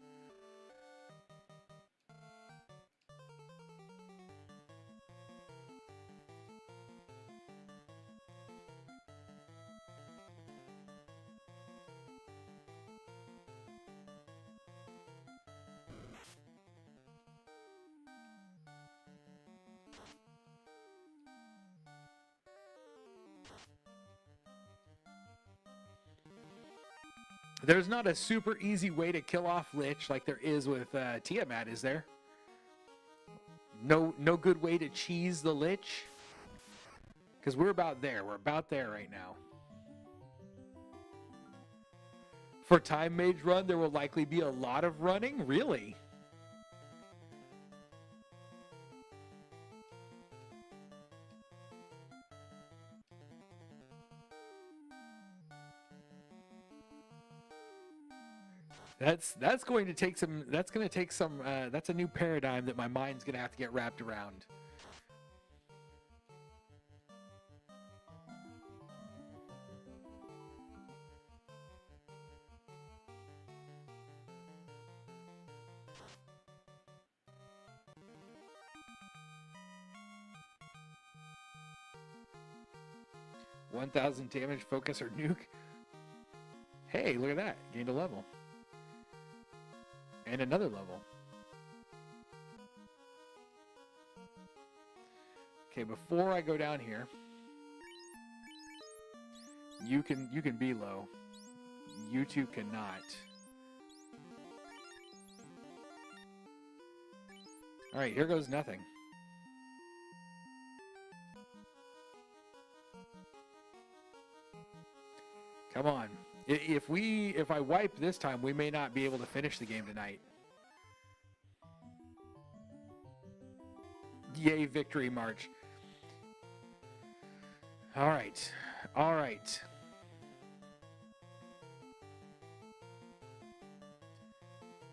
There's not a super easy way to kill off Lich like there is with Tiamat, is there? No good way to cheese the Lich? Because we're about there. We're about there right now. For Time Mage run, there will likely be a lot of running? Really? That's going to take some. That's going to take some. That's a new paradigm that my mind's going to have to get wrapped around. $1,000 damage, focus, or nuke. Hey, look at that! Gained a level. And another level. Okay, before I go down here, you can be low. You two cannot. All right, here goes nothing. Come on. If I wipe this time, we may not be able to finish the game tonight. Yay, victory march. All right. All right.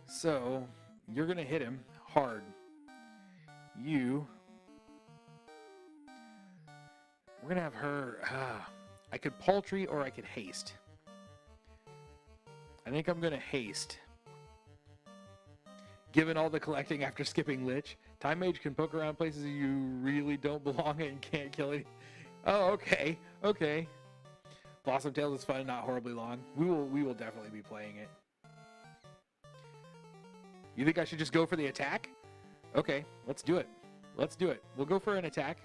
So, you're going to hit him hard. We're going to have her... I could paltry or I could haste. I think I'm going to haste. Given all the collecting after skipping Lich, Time Mage can poke around places you really don't belong in and can't kill it. Oh, okay. Okay. Blossom Tales is fun, not horribly long. We will definitely be playing it. You think I should just go for the attack? Okay, let's do it. Let's do it. We'll go for an attack.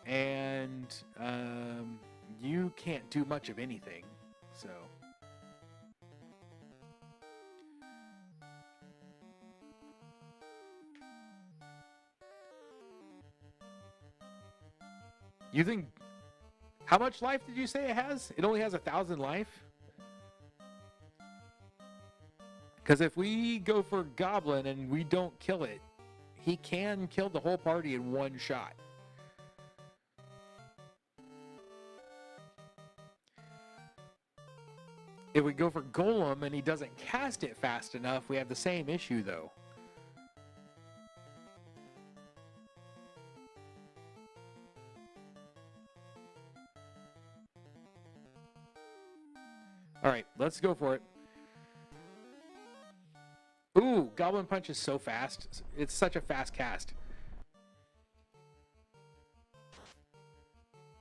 And you can't do much of anything, so... You think... How much life did you say it has? It only has 1,000 life? Because if we go for Goblin and we don't kill it, he can kill the whole party in one shot. If we go for Golem and he doesn't cast it fast enough, we have the same issue, though. All right, let's go for it. Ooh, Goblin Punch is so fast. It's such a fast cast.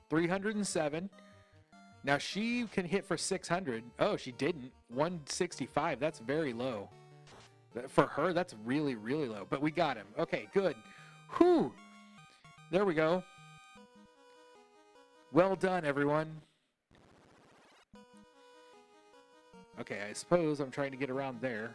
307. Now she can hit for 600. Oh, she didn't. 165. That's very low. For her, that's really, really low. But we got him. Okay, good. Whew. There we go. Well done, everyone. Okay, I suppose I'm trying to get around there.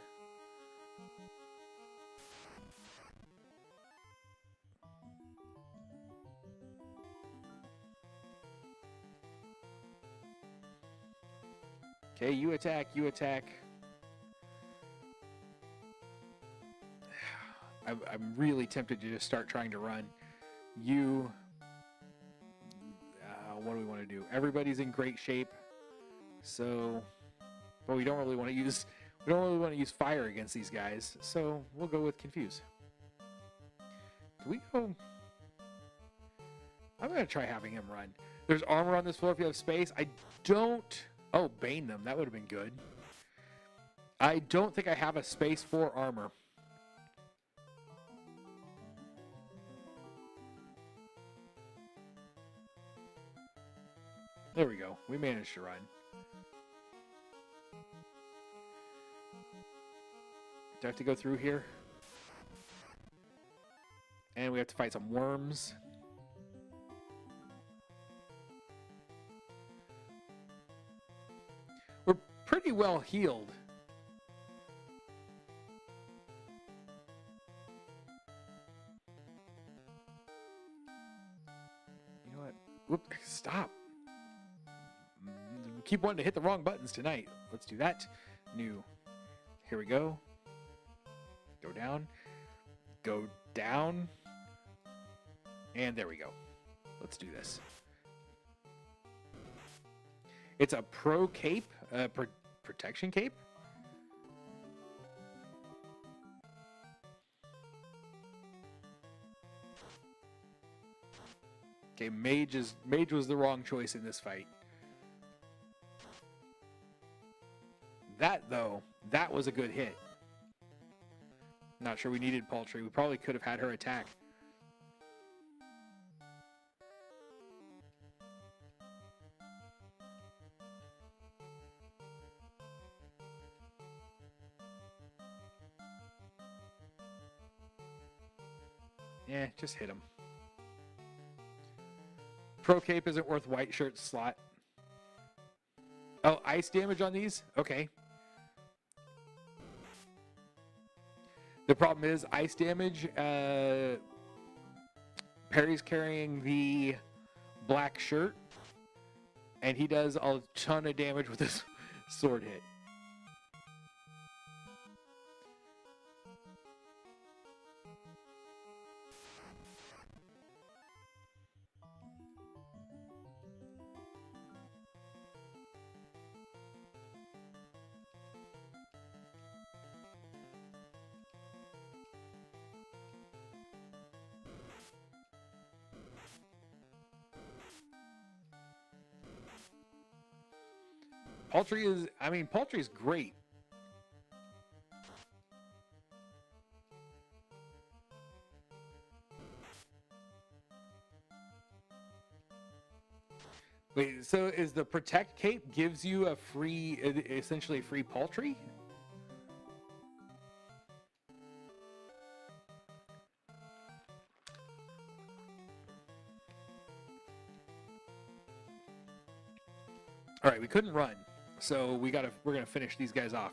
Okay, you attack, you attack. I'm really tempted to just start trying to run. You... what do we want to do? Everybody's in great shape, so but we don't really want to use fire against these guys, so we'll go with confuse. Do we go? I'm gonna try having him run. There's armor on this floor if you have space. I don't. Oh, bane them. That would have been good. I don't think I have a space for armor. There we go. We managed to run. Do I have to go through here? And we have to fight some worms. We're pretty well healed. You know what? Whoop, stop. Keep wanting to hit the wrong buttons tonight. Let's do that. New. Here we go. Go down. Go down. And there we go. Let's do this. It's a pro cape, protection cape. Okay, mage was the wrong choice in this fight. That though, that was a good hit. Not sure we needed Paltry. We probably could have had her attack. Yeah, just hit him. Pro Cape isn't worth white shirt slot. Oh, ice damage on these? Okay. The problem is ice damage. Perry's carrying the black shirt, and he does a ton of damage with his sword hit. Paltry is great. Wait, so is the protect cape gives you a free, essentially free Paltry? All right, we couldn't run. So we're gonna finish these guys off.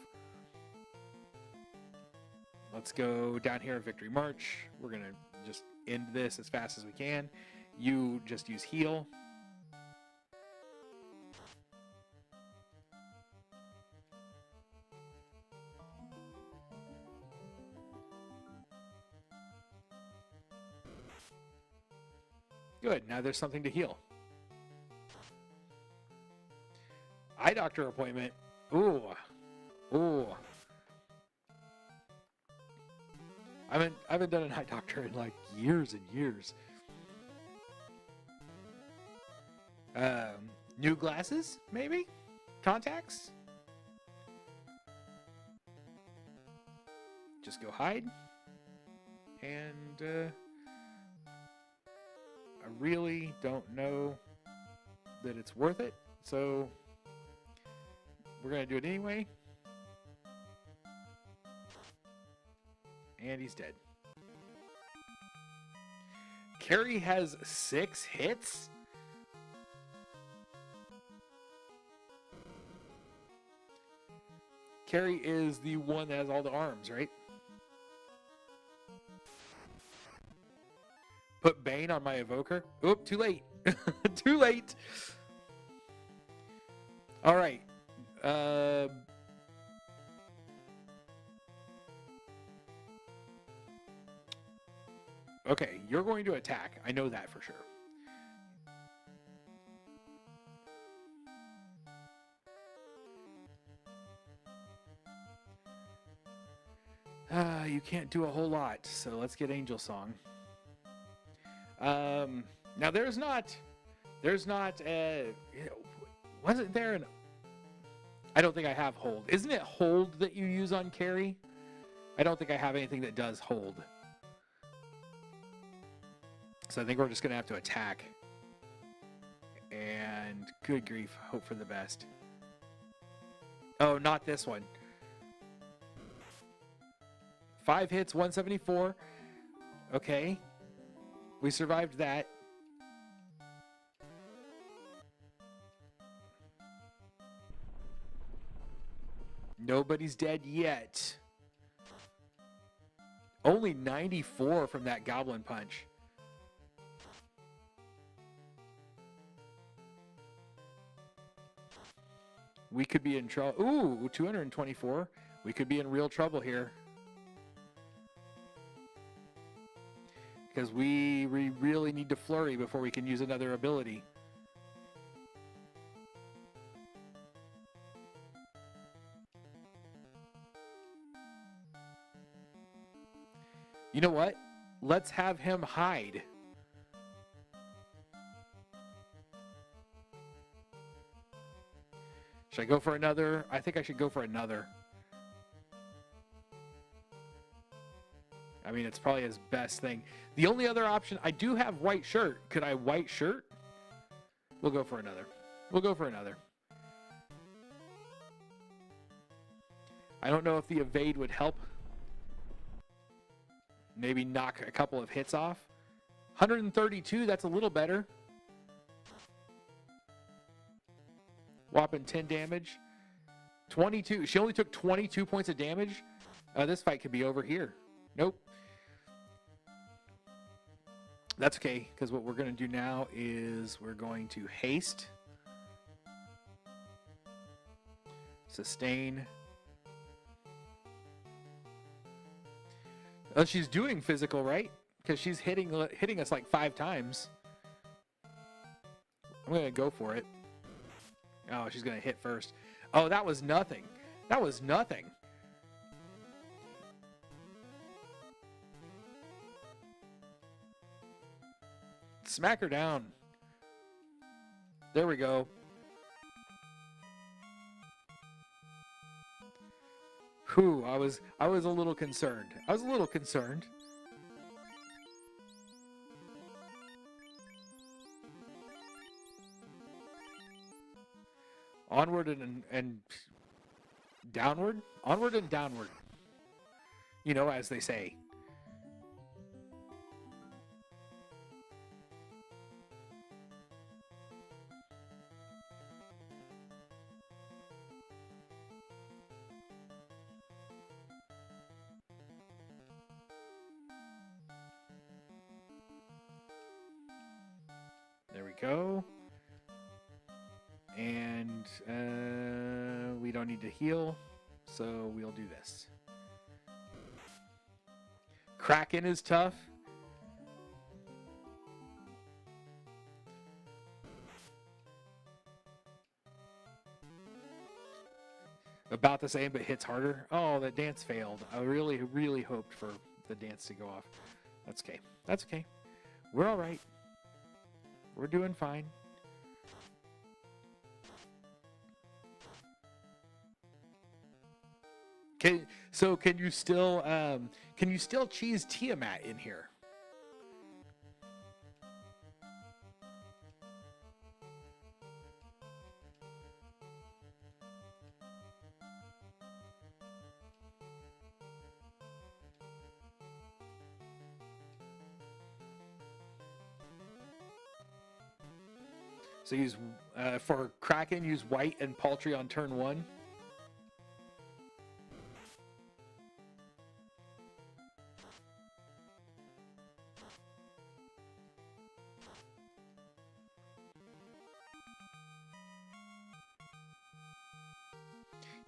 Let's go down here, Victory March. We're gonna just end this as fast as we can. You just use heal. Good, now there's something to heal. Eye doctor appointment. Ooh. Ooh. I haven't done an eye doctor in like years and years. New glasses, maybe? Contacts? Just go hide. And I really don't know that it's worth it, so we're going to do it anyway. And he's dead. Carrie has 6 hits? Carrie is the one that has all the arms, right? Put Bane on my evoker. Oop, too late. Too late. All right. Okay, you're going to attack. I know that for sure. You can't do a whole lot, so let's get Angel Song. Now there's not, wasn't there an, I don't think I have hold. Isn't it hold that you use on carry? I don't think I have anything that does hold. So I think we're just going to have to attack. And good grief, hope for the best. Oh, not this one. 5 hits, 174. Okay. We survived that. Nobody's dead yet. Only 94 from that Goblin Punch. We could be in trouble. Ooh, 224. We could be in real trouble here. Because we really need to flurry before we can use another ability. You know what? Let's have him hide. Should I go for another? I think I should go for another. I mean, it's probably his best thing. The only other option, I do have white shirt. Could I white shirt? We'll go for another. We'll go for another. I don't know if the evade would help. Maybe knock a couple of hits off. 132, that's a little better. Whopping 10 damage. 22. She only took 22 points of damage. This fight could be over here. Nope. That's okay, because what we're going to do now is we're going to haste. Sustain. Oh, she's doing physical, right? Because she's hitting us like 5 times. I'm going to go for it. Oh, she's going to hit first. Oh, that was nothing. That was nothing. Smack her down. There we go. Whew, I was a little concerned. I was a little concerned. Onward and downward? Onward and downward. You know, as they say. There we go. And we don't need to heal, so we'll do this. Kraken is tough. About the same, but hits harder. Oh, that dance failed. I really, really hoped for the dance to go off. That's okay. That's okay. We're all right. We're doing fine. Can you still cheese Tiamat in here? So use for Kraken, use white and paltry on turn 1.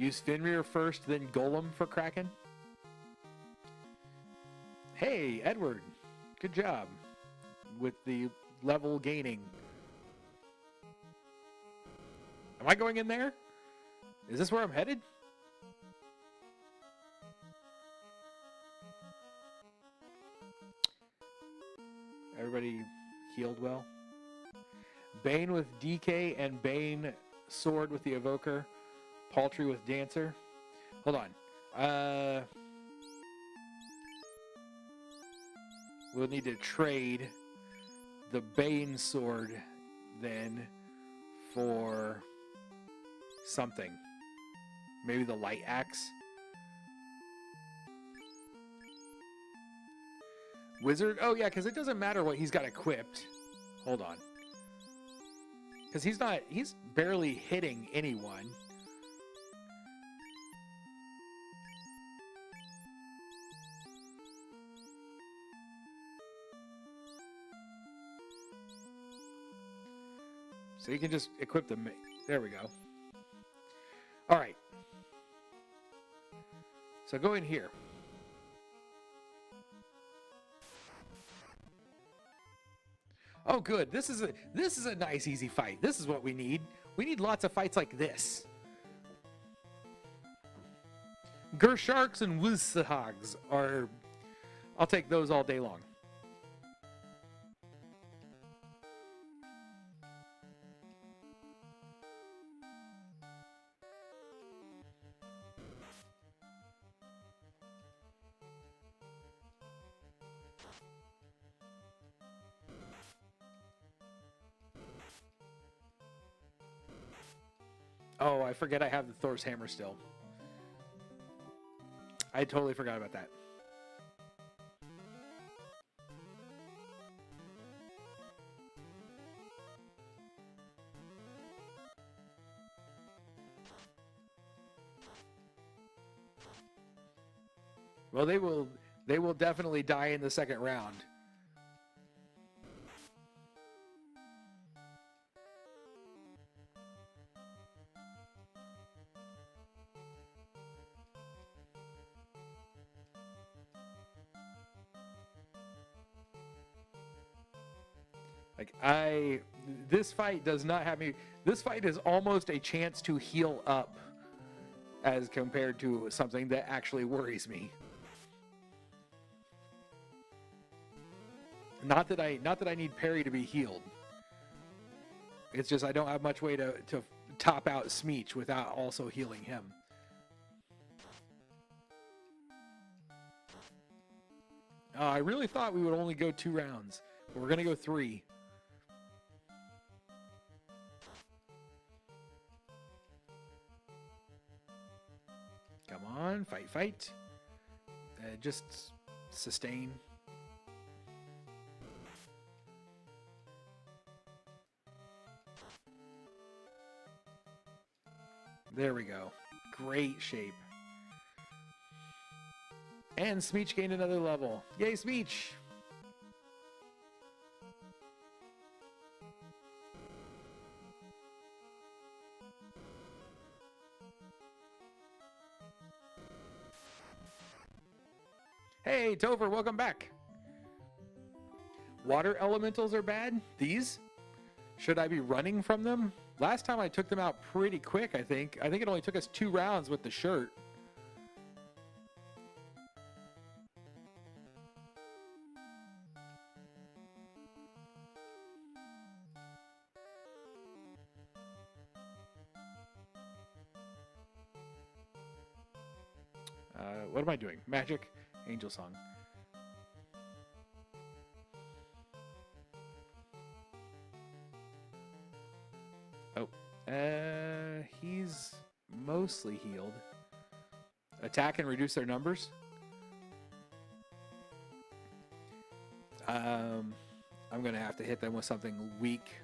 Use Fenrir first, then Golem for Kraken. Hey, Edward. Good job with the level gaining. Am I going in there? Is this where I'm headed? Everybody healed well. Bane with DK and Bane sword with the Evoker. Paltry with Dancer. Hold on. We'll need to trade the Bane sword then for something. Maybe the light axe. Wizard? Oh, yeah, because it doesn't matter what he's got equipped. Hold on. Because he's barely hitting anyone. So you can just equip them. There we go. All right. So go in here. Oh, good. This is a nice, easy fight. This is what we need. We need lots of fights like this. Gersharks and Wizzahogs are... I'll take those all day long. Oh, I forget I have the Thor's hammer still. I totally forgot about that. Well, they will definitely die in the second round. Like, this fight does not have me. This fight is almost a chance to heal up as compared to something that actually worries me. Not that I need Perry to be healed. It's just I don't have much way to top out Smeech without also healing him. I really thought we would only go 2 rounds, but we're going to go 3. Come on, fight, fight. Just sustain. There we go. Great shape. And Smeech gained another level. Yay, Smeech! Hey, Topher, welcome back. Water elementals are bad? These? Should I be running from them? Last time I took them out pretty quick, I think. I think it only took us 2 rounds with the shirt. What am I doing? Magic? Angel Song. Oh. He's mostly healed. Attack and reduce their numbers? I'm going to have to hit them with something weak.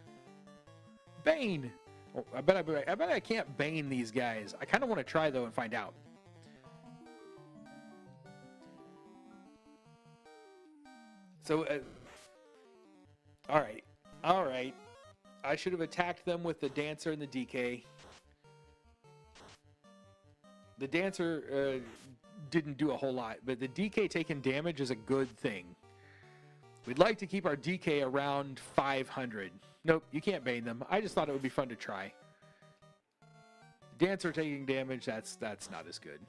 Bane! Oh, I bet I can't Bane these guys. I kind of want to try, though, and find out. So, all right. I should have attacked them with the Dancer and the DK. The Dancer didn't do a whole lot, but the DK taking damage is a good thing. We'd like to keep our DK around 500. Nope, you can't Bane them. I just thought it would be fun to try. Dancer taking damage, that's not as good.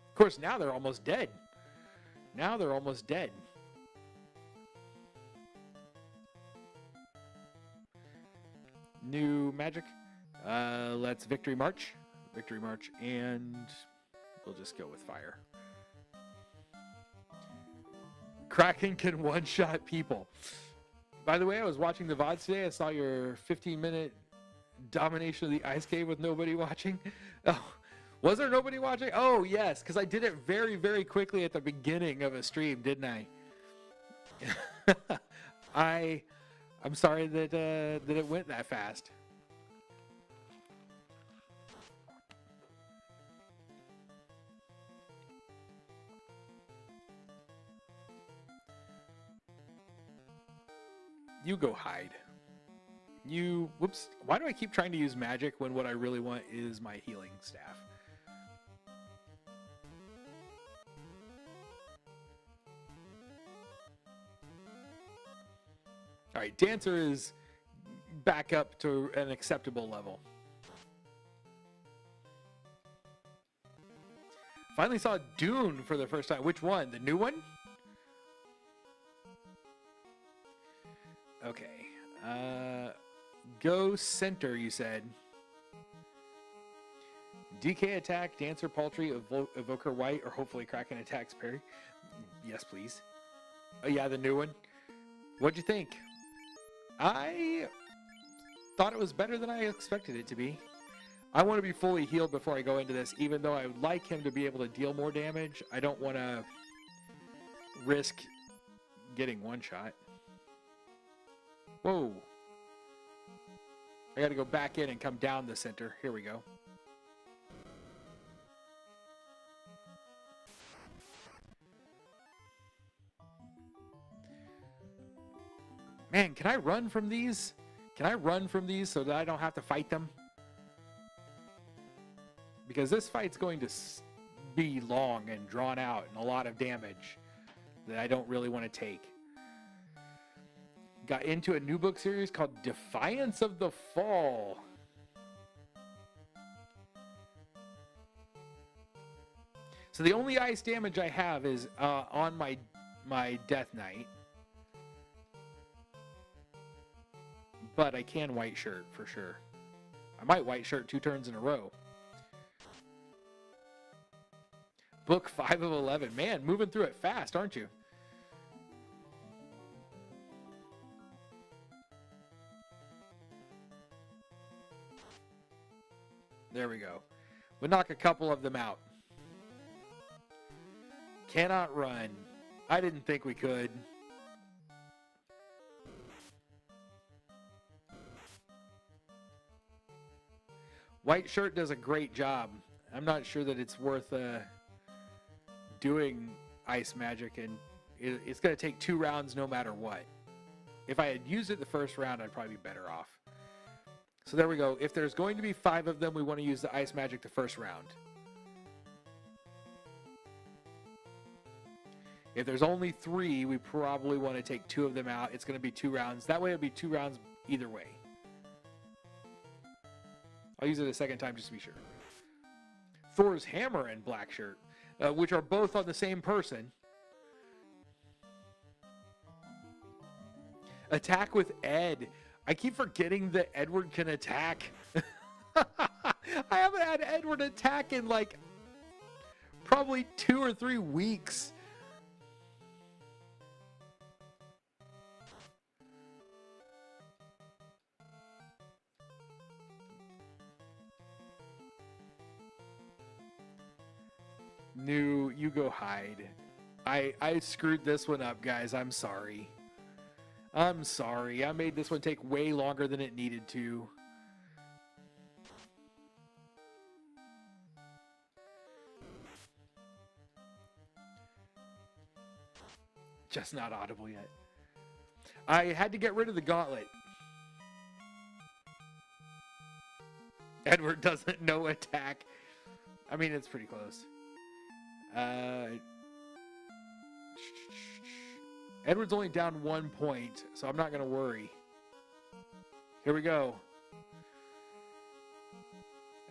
Of course, now they're almost dead. Now they're almost dead. New magic. Let's Victory March. Victory March, and we'll just go with fire. Kraken can one-shot people. By the way, I was watching the VODs today. I saw your 15-minute domination of the ice cave with nobody watching. Oh, was there nobody watching? Oh, yes, because I did it very, very quickly at the beginning of a stream, didn't I? I'm sorry that it went that fast. You go hide. Whoops. Why do I keep trying to use magic when what I really want is my healing staff? All right, Dancer is back up to an acceptable level. Finally saw Dune for the first time. Which one? The new one? Okay. Go center, you said. DK attack, Dancer Paltry, Evoker White, or hopefully Kraken attacks Perry. Yes, please. Oh, yeah, the new one. What'd you think? I thought it was better than I expected it to be. I want to be fully healed before I go into this, even though I would like him to be able to deal more damage. I don't want to risk getting one shot. Whoa. I got to go back in and come down the center. Here we go. Man, can I run from these? Can I run from these so that I don't have to fight them? Because this fight's going to be long and drawn out and a lot of damage that I don't really want to take. Got into a new book series called Defiance of the Fall. So the only ice damage I have is on my Death Knight. But I can white shirt for sure. I might white shirt 2 turns in a row. Book 5 of 11. Man, moving through it fast, aren't you? There we go. We'll knock a couple of them out. Cannot run. I didn't think we could. White shirt does a great job. I'm not sure that it's worth doing ice magic, and it's going to take 2 rounds no matter what. If I had used it the first round, I'd probably be better off. So there we go. If there's going to be 5 of them, we want to use the ice magic the first round. If there's only 3, we probably want to take 2 of them out. It's going to be 2 rounds. That way it'll be 2 rounds either way. I'll use it a second time just to be sure. Thor's hammer and black shirt, which are both on the same person. Attack with Ed. I keep forgetting that Edward can attack. I haven't had Edward attack in like probably 2 or 3 weeks. New, you go hide. I screwed this one up, guys. I'm sorry. I'm sorry. I made this one take way longer than it needed to. Just not audible yet. I had to get rid of the gauntlet. Edward doesn't know attack. I mean, it's pretty close. Edward's only down 1 point, so I'm not going to worry. Here we go.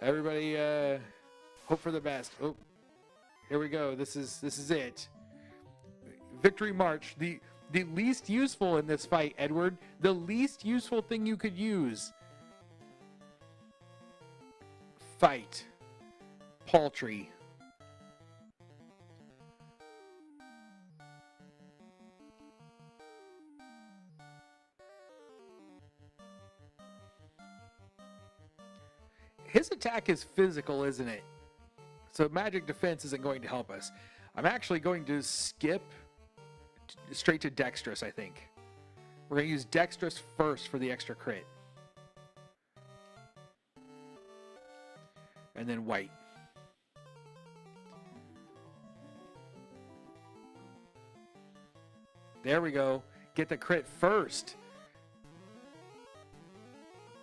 Everybody, hope for the best. Oh, here we go. This is it. Victory March. The least useful in this fight, Edward. The least useful thing you could use. Fight. Paltry. His attack is physical, isn't it? So magic defense isn't going to help us. I'm actually going to skip straight to dexterous, I think. We're going to use dexterous first for the extra crit. And then white. There we go. Get the crit first.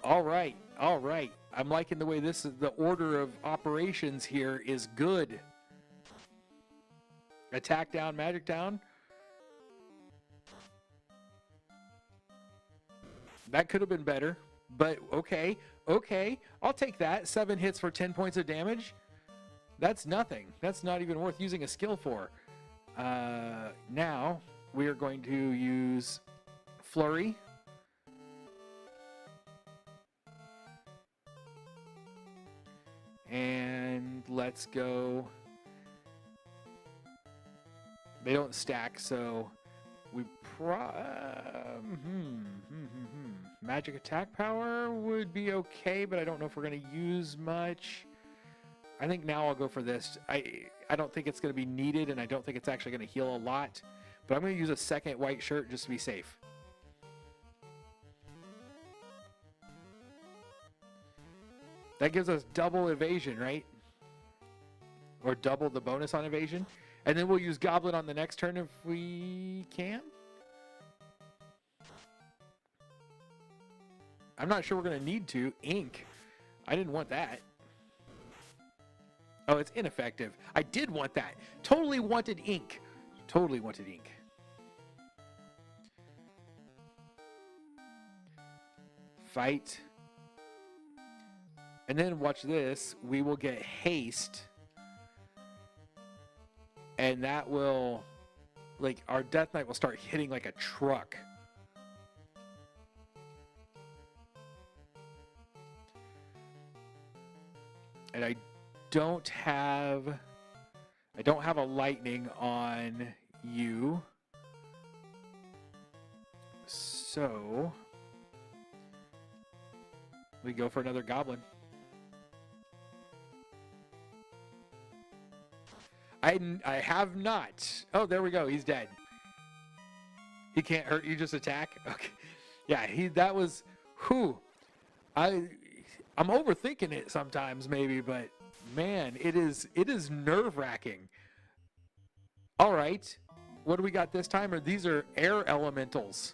All right. All right. I'm liking the way this is, the order of operations here is good. Attack down, magic down. That could have been better, but okay. Okay. I'll take that. 7 hits for 10 points of damage. That's nothing. That's not even worth using a skill for. Now we are going to use Flurry. And let's go. They don't stack, so we magic attack power would be okay, but I don't know if we're going to use much. I think now I'll go for this. I don't think it's going to be needed, and I don't think it's actually going to heal a lot. But I'm going to use a second white shirt just to be safe. That gives us double evasion, right? Or double the bonus on evasion. And then we'll use Goblin on the next turn if we can. I'm not sure we're going to need to. Ink. I didn't want that. Oh, it's ineffective. I did want that. Totally wanted ink. Totally wanted ink. Fight. And then watch this. We will get haste. And that will, like, our Death Knight will start hitting like a truck. And I don't have a lightning on you. So we go for another goblin. I have not. Oh, there we go. He's dead. He can't hurt you, just attack. Okay. Yeah, that was whew. I'm overthinking it sometimes maybe, but man, it is nerve-wracking. All right. What do we got this time? Or these are air elementals.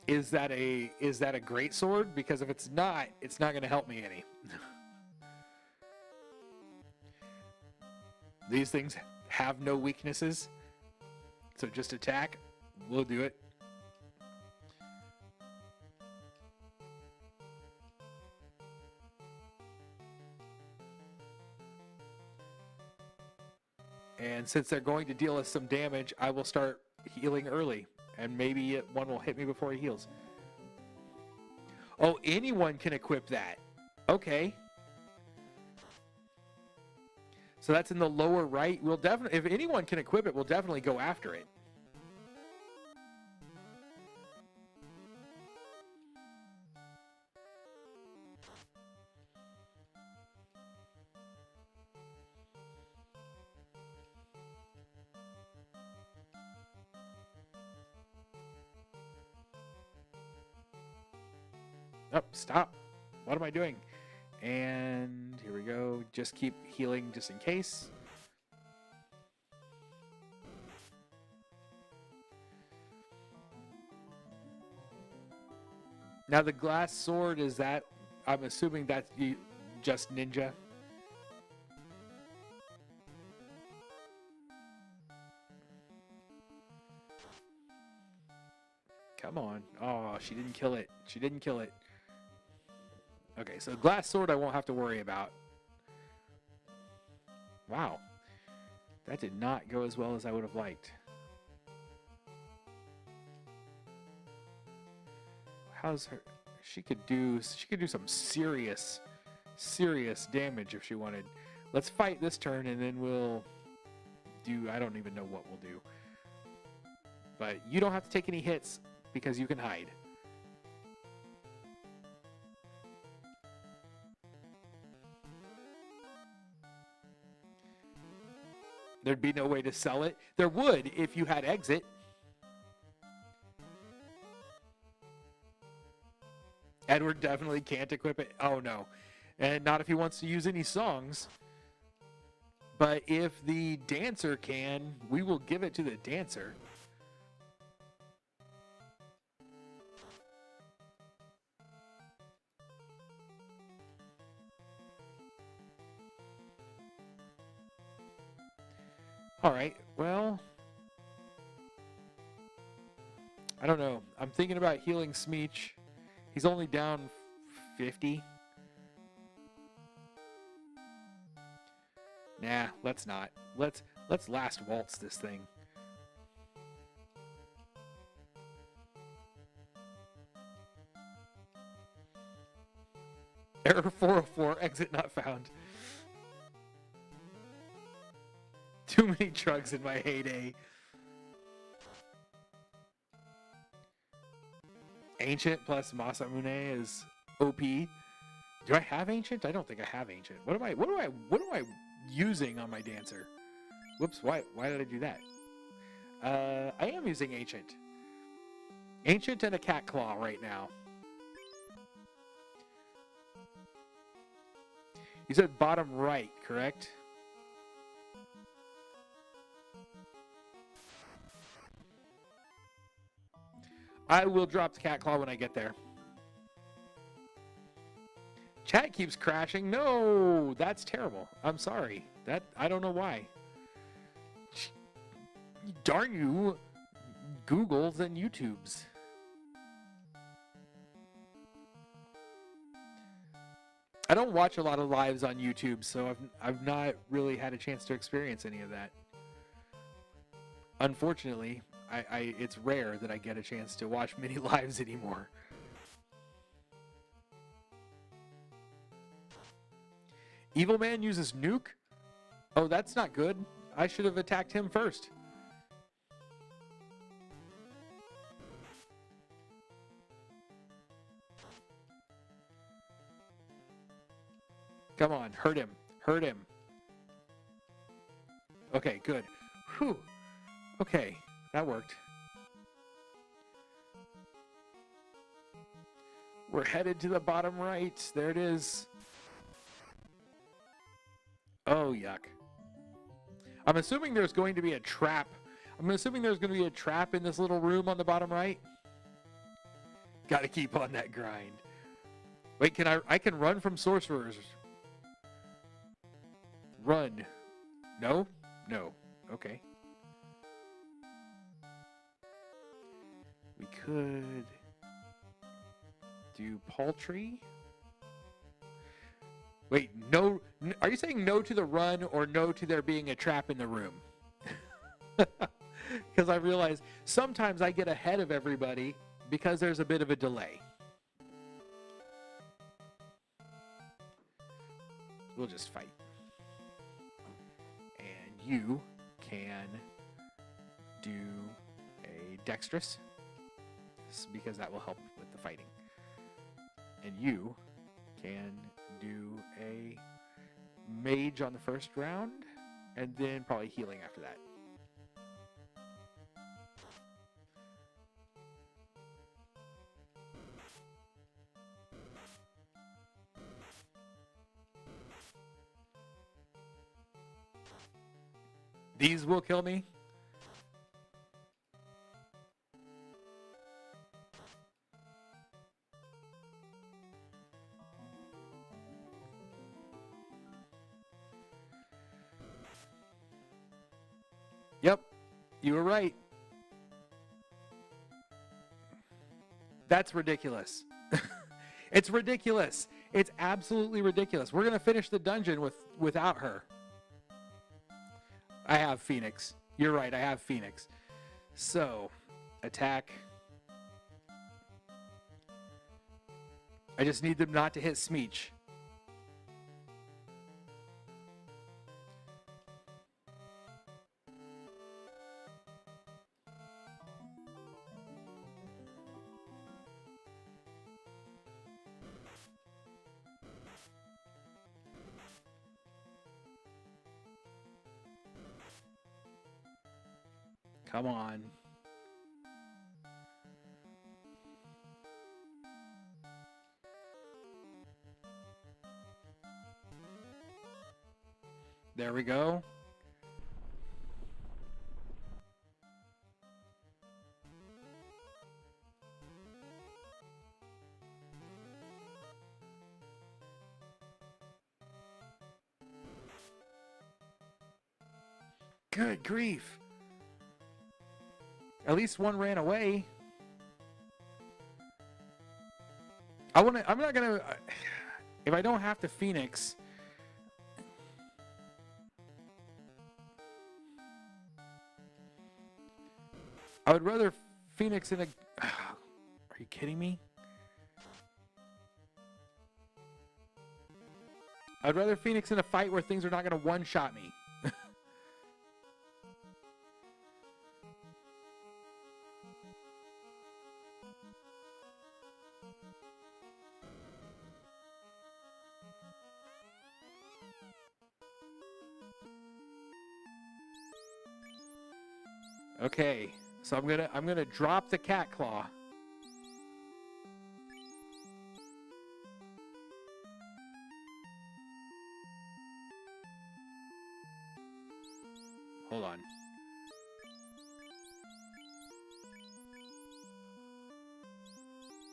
Is that a great sword? Because if it's not going to help me any. These things have no weaknesses, so just attack. We'll do it. And since they're going to deal us some damage, I will start healing early. And maybe one will hit me before he heals. Oh, anyone can equip that. Okay. So that's in the lower right. We'll definitely, if anyone can equip it, we'll definitely go after it. Oh, stop. What am I doing? And here we go. Just keep healing just in case. Now the glass sword, is that, I'm assuming that's just ninja. Come on. Oh, she didn't kill it. She didn't kill it. Okay, so glass sword I won't have to worry about. Wow. That did not go as well as I would have liked. How's her? She could do some serious damage if she wanted. Let's fight this turn and then we'll do, I don't even know what we'll do. But you don't have to take any hits because you can hide. There'd be no way to sell it. There would if you had exit. Edward definitely can't equip it. Oh, no. And not if he wants to use any songs. But if the dancer can, we will give it to the dancer. All right, well, I don't know. I'm thinking about healing Smeech. He's only down 50. Nah, let's not. Let's last waltz this thing. Error 404, exit not found. Too many drugs in my heyday. Ancient plus Masamune is OP. Do I have Ancient? I don't think I have Ancient. What am I using on my dancer? Whoops, why did I do that? I am using Ancient. Ancient and a Cat Claw right now. You said bottom right, correct? I will drop the Cat Claw when I get there. Chat keeps crashing. No, that's terrible. I'm sorry. I don't know why. Darn you, Googles and YouTubes. I don't watch a lot of lives on YouTube, so I've not really had a chance to experience any of that. Unfortunately, it's rare that I get a chance to watch many lives anymore. Evil Man uses nuke? Oh, that's not good. I should have attacked him first. Come on, hurt him. Hurt him. Okay, good. Whew. Okay, that worked. We're headed to the bottom right. There it is. Oh, yuck. I'm assuming there's going to be a trap. I'm assuming there's going to be a trap in this little room on the bottom right. Got to keep on that grind. Wait, I can run from sorcerers. Run. No? No. Okay. We could do paltry. Wait, no. Are you saying no to the run or no to there being a trap in the room? Because I realize sometimes I get ahead of everybody because there's a bit of a delay. We'll just fight. And you can do a dexterous, because that will help with the fighting. And you can do a mage on the first round, and then probably healing after that. These will kill me. Yep, you were right. That's ridiculous. It's ridiculous. It's absolutely ridiculous. We're going to finish the dungeon without her. I have Phoenix. You're right, I have Phoenix. So, attack. I just need them not to hit Smeech. Come on. There we go. Good grief. At least one ran away. I'm not gonna, if I don't have to Phoenix. I would rather Phoenix in a, are you kidding me? I'd rather Phoenix in a fight where things are not gonna one-shot me. Okay, so I'm gonna drop the cat claw. Hold on.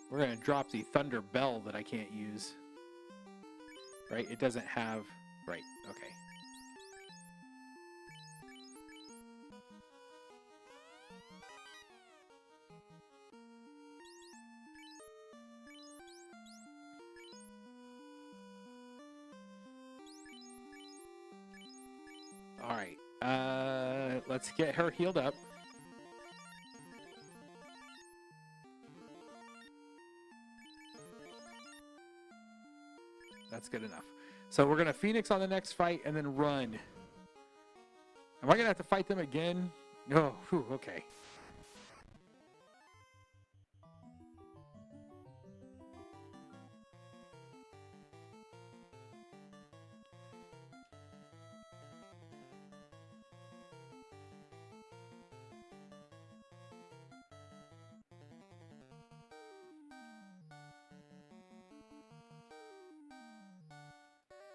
We're gonna drop the thunder bell that I can't use. Right? It doesn't have. Right. Okay. All right. Let's get her healed up. That's good enough. So we're gonna Phoenix on the next fight and then run. Am I gonna have to fight them again? No. Whew, okay.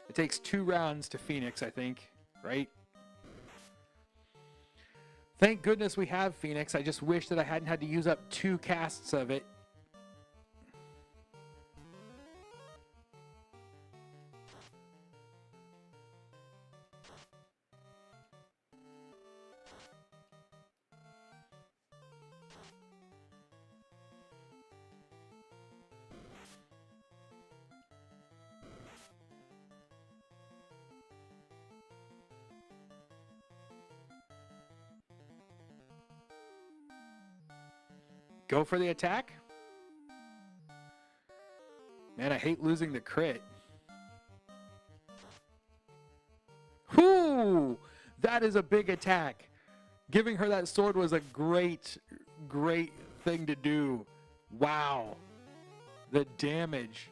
It takes 2 rounds to Phoenix, I think, right? Thank goodness we have Phoenix. I just wish that I hadn't had to use up 2 casts of it. Go for the attack. Man, I hate losing the crit. Whoo! That is a big attack. Giving her that sword was a great, great thing to do. Wow. The damage.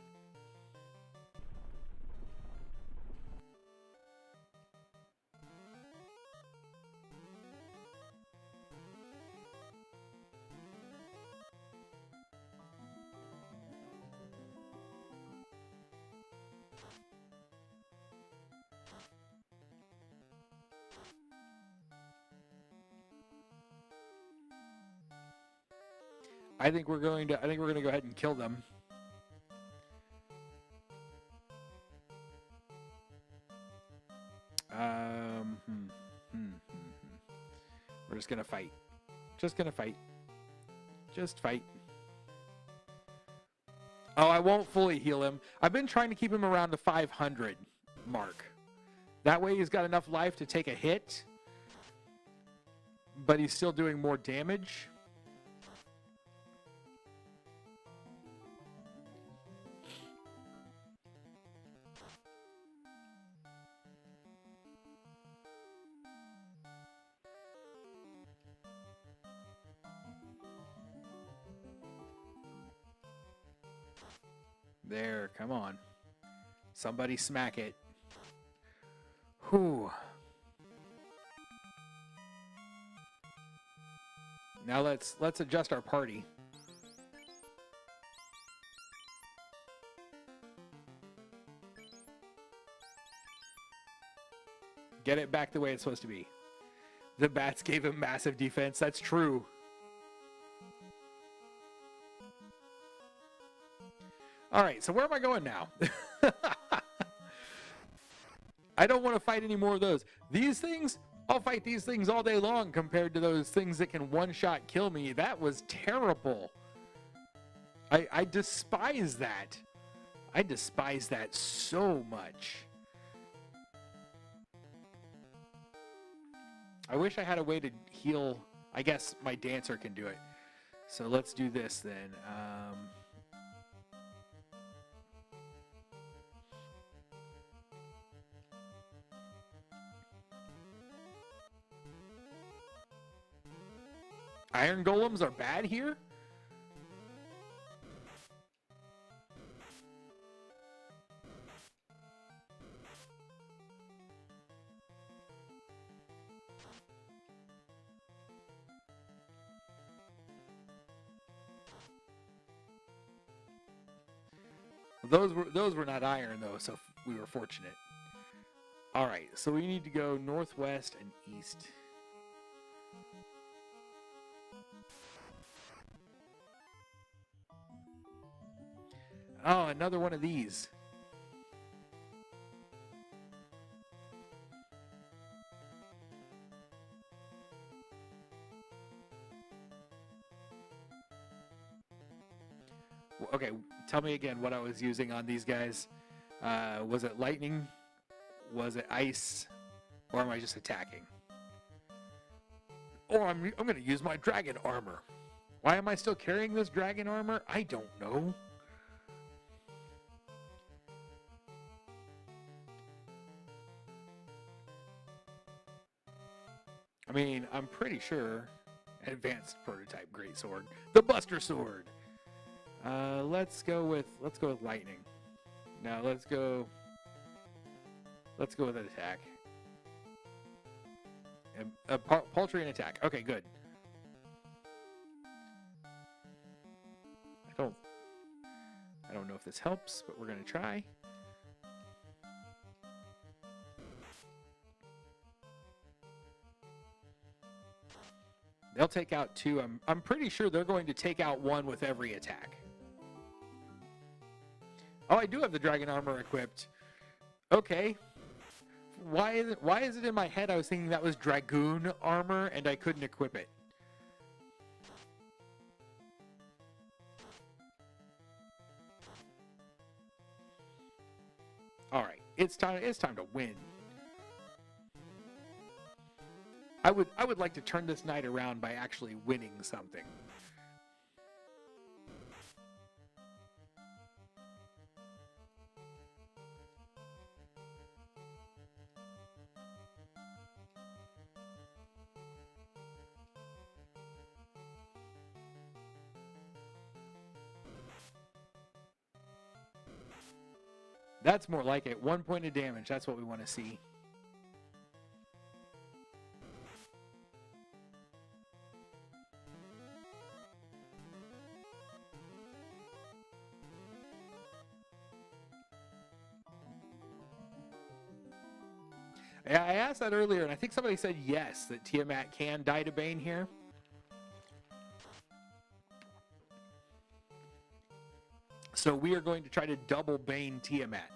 I think we're going to go ahead and kill them. We're just gonna fight. Just gonna fight. Just fight. Oh, I won't fully heal him. I've been trying to keep him around the 500 mark. That way he's got enough life to take a hit, but he's still doing more damage. There, come on. Somebody smack it. Whew. Now let's adjust our party. Get it back the way it's supposed to be. The bats gave him massive defense. That's true. All right, so where am I going now? I don't want to fight any more of those. These things, I'll fight these things all day long compared to those things that can one-shot kill me. That was terrible. I despise that. I despise that so much. I wish I had a way to heal. I guess my dancer can do it. So let's do this then. Iron golems are bad here? Those were not iron though, so we were fortunate. All right, so we need to go northwest and east. Oh, another one of these. Okay, tell me again what I was using on these guys. Was it lightning? Was it ice? Or am I just attacking? Or I'm going to use my dragon armor. Why am I still carrying this dragon armor? I don't know. I mean, I'm pretty sure advanced prototype greatsword, the Buster Sword. Let's go with lightning. Now let's go with an attack. Paltry and attack. Okay, good. I don't know if this helps, but we're gonna try. They'll take out two. I'm pretty sure they're going to take out one with every attack. Oh, I do have the dragon armor equipped. Okay. Why is it in my head I was thinking that was dragoon armor and I couldn't equip it? All right. It's time to win. I would like to turn this night around by actually winning something. That's more like it. 1 point of damage. That's what we want to see. Yeah, I asked that earlier, and I think somebody said yes, that Tiamat can die to Bane here. So we are going to try to double Bane Tiamat.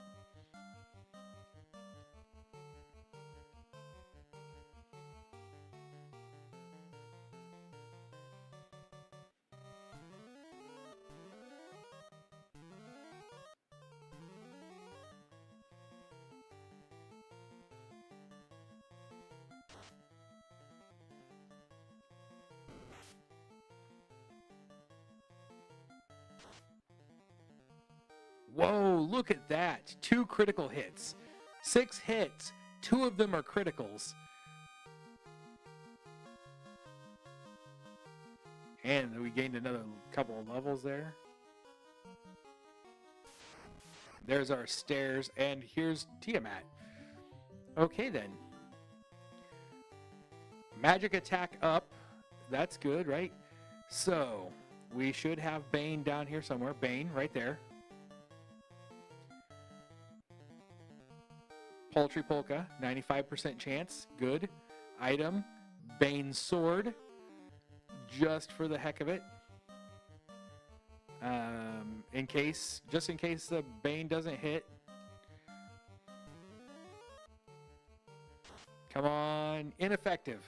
Whoa, look at that. 2 critical hits. 6 hits. 2 of them are criticals. And we gained another couple of levels there. There's our stairs, and here's Tiamat. Okay, then. Magic attack up. That's good, right? So, we should have Bane down here somewhere. Bane, right there. Poultry Polka, 95% chance. Good. Item, Bane Sword. Just for the heck of it. Just in case the Bane doesn't hit. Come on. Ineffective.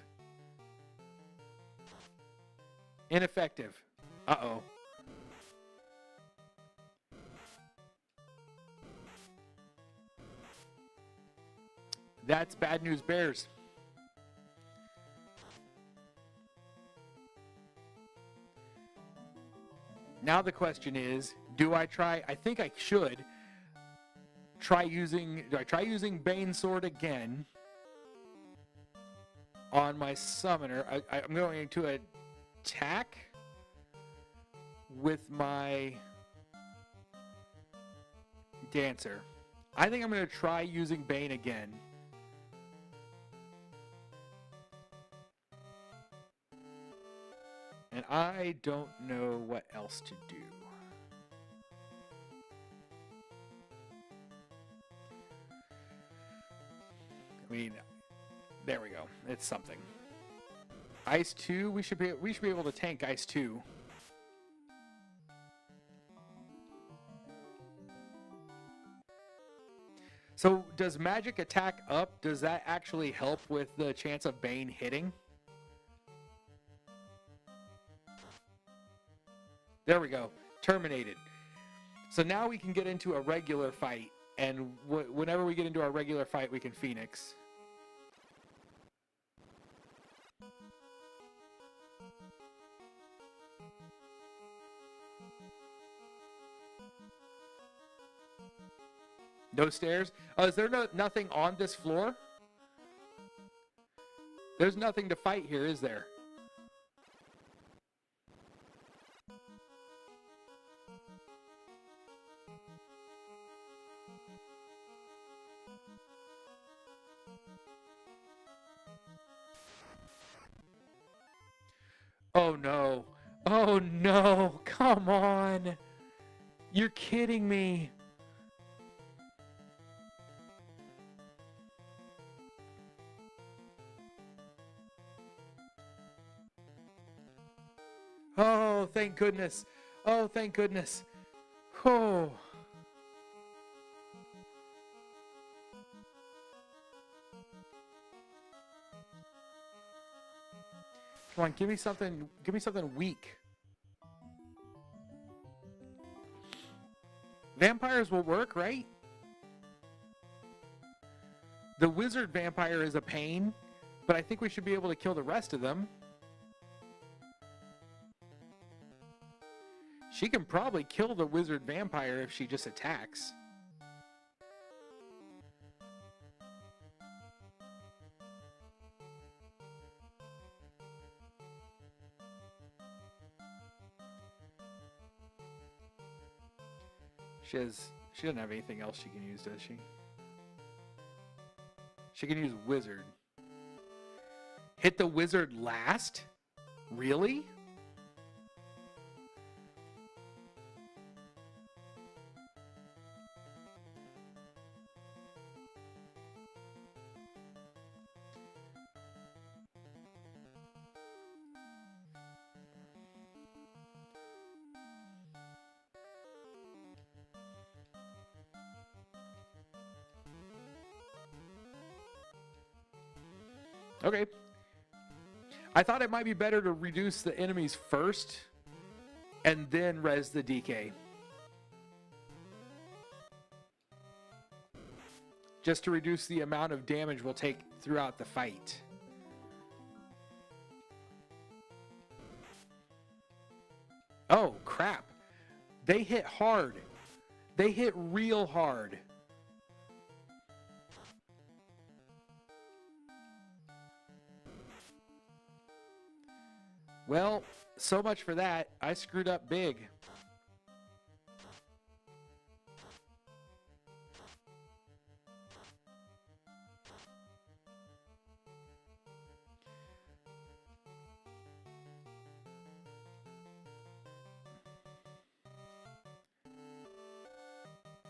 Ineffective. Uh-oh. That's bad news bears. Now the question is, do I try? I think I should try using. Do I try using Bane Sword again on my summoner? I'm going to attack with my dancer. I think I'm going to try using Bane again. And I don't know what else to do. I mean, there we go. It's something. Ice 2, we should be able to tank Ice 2. So, does magic attack up? Does that actually help with the chance of Bane hitting? There we go. Terminated. So now we can get into a regular fight, and whenever we get into our regular fight, we can Phoenix. No stairs? Oh, is there nothing on this floor? There's nothing to fight here, is there? Oh no. Oh no. Come on. You're kidding me. Oh, thank goodness. Oh, thank goodness. Oh. Come on, give me something weak. Vampires will work, right? The wizard vampire is a pain, but I think we should be able to kill the rest of them. She can probably kill the wizard vampire if she just attacks. She doesn't have anything else she can use, does she? She can use wizard. Hit the wizard last? Really? Okay. I thought it might be better to reduce the enemies first and then res the DK. Just to reduce the amount of damage we'll take throughout the fight. Oh, crap. They hit hard. They hit real hard. Well, so much for that. I screwed up big.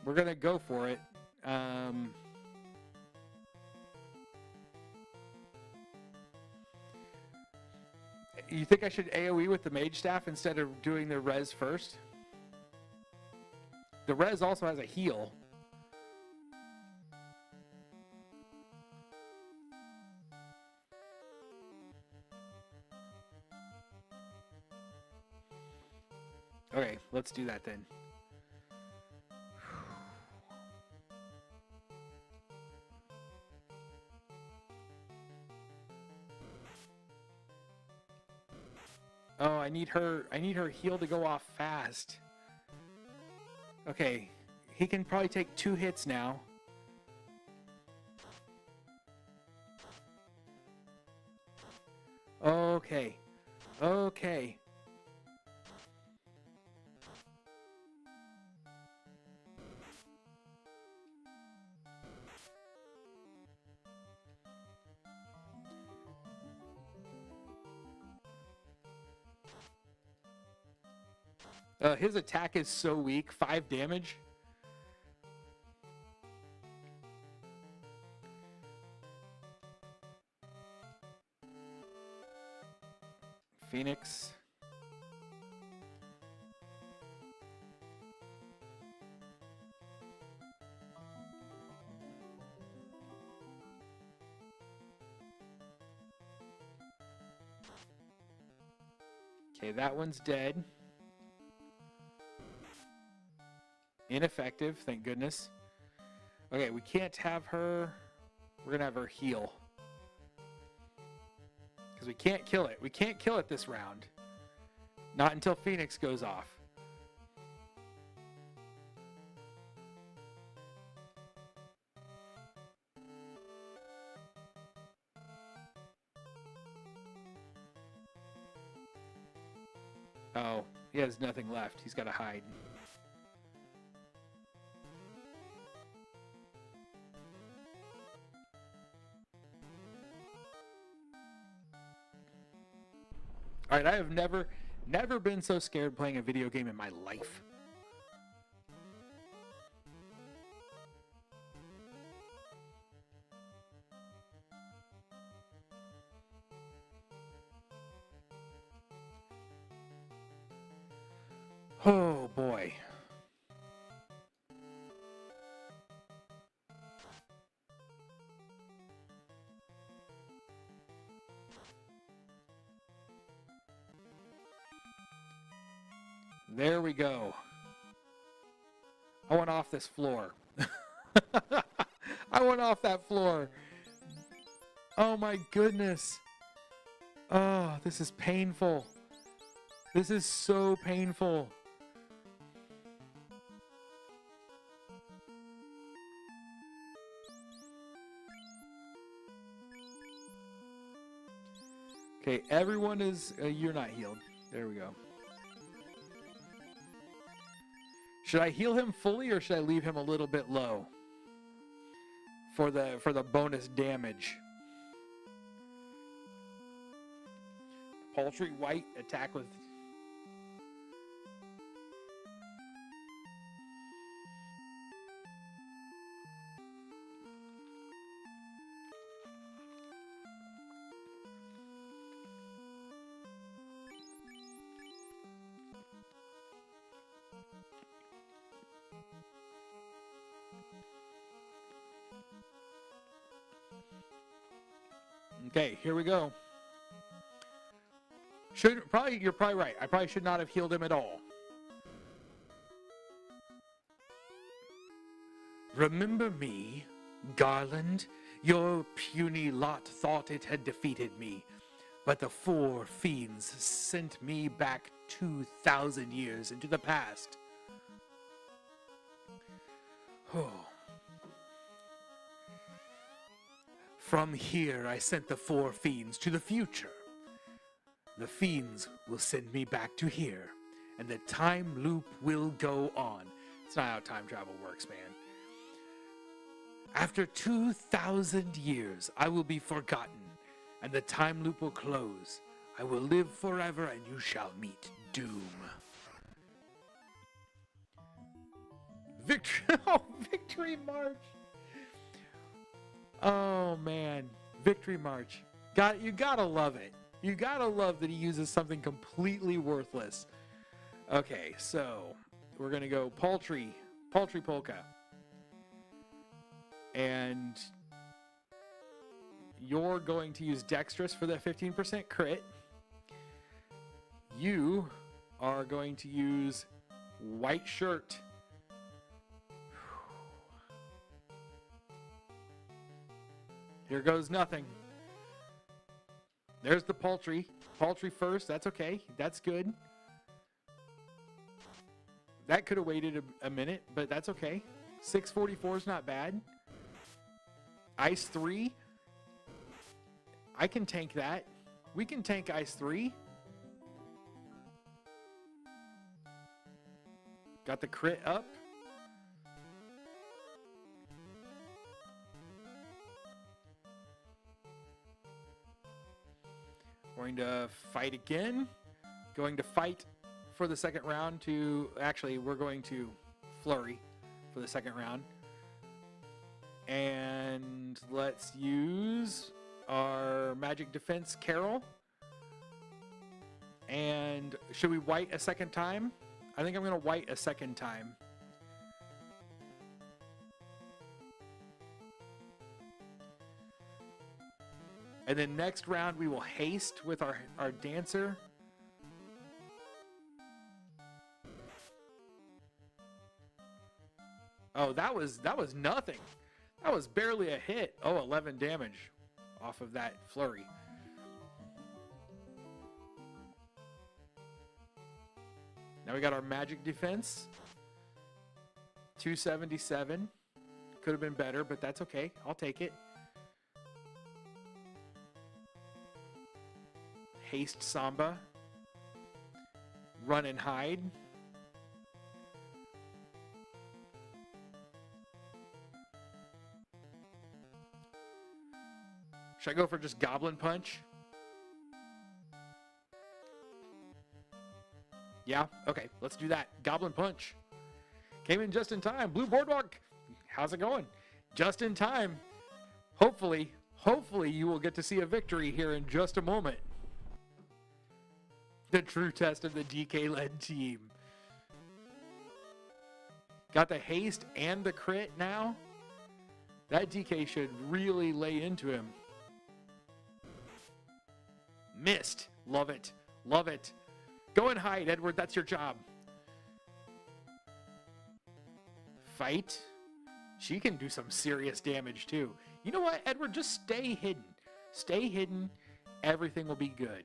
We're going to go for it. You think I should AoE with the mage staff instead of doing the res first? The res also has a heal. Okay, let's do that then. Oh, I need her heal to go off fast. Okay, he can probably take 2 hits now. Okay. Okay. His attack is so weak, 5 damage. Phoenix. Okay, that one's dead. Ineffective, thank goodness. Okay, we can't have her. We're going to have her heal. Because we can't kill it. We can't kill it this round. Not until Phoenix goes off. Oh, he has nothing left. He's got to hide. All right, I have never been so scared playing a video game in my life. Oh boy. There we go. I went off this floor. I went off that floor. Oh my goodness. Oh, this is painful. This is so painful. Okay, everyone is... you're not healed. There we go. Should I heal him fully or should I leave him a little bit low for the bonus damage? Paltry white attack with... Okay, here we go. You're probably right. I probably should not have healed him at all. Remember me, Garland? Your puny lot thought it had defeated me, but the 4 fiends sent me back 2,000 years into the past. From here, I sent the 4 fiends to the future. The fiends will send me back to here, and the time loop will go on. It's not how time travel works, man. After 2,000 years, I will be forgotten, and the time loop will close. I will live forever, and you shall meet doom. Victory! Oh, Victory March! Oh, man. Victory March. You gotta love it. You gotta love that he uses something completely worthless. Okay, so we're gonna go Paltry Polka. And you're going to use Dexterous for that 15% crit. You are going to use White Shirt. Here goes nothing. There's the Paltry. Paltry first. That's okay. That's good. That could have waited a minute, but that's okay. 644 is not bad. Ice 3. I can tank that. We can tank Ice 3. Got the crit up. Going to fight again. Going to fight for the second round to... Actually, we're going to flurry for the second round. And let's use our magic defense Carol. And should we white a second time? I think I'm going to white a second time. And then next round we will haste with our dancer. Oh, that was nothing. That was barely a hit. Oh, 11 damage off of that flurry. Now we got our magic defense. 277. Could have been better, but that's okay. I'll take it. Haste Samba. Run and hide. Should I go for just Goblin Punch? Yeah? Okay, let's do that. Goblin Punch. Came in just in time. Blue Boardwalk, how's it going? Just in time. Hopefully you will get to see a victory here in just a moment. The true test of the DK-led team. Got the haste and the crit now. That DK should really lay into him. Missed. Love it. Love it. Go and hide, Edward. That's your job. Fight. She can do some serious damage, too. You know what, Edward? Just stay hidden. Stay hidden. Everything will be good.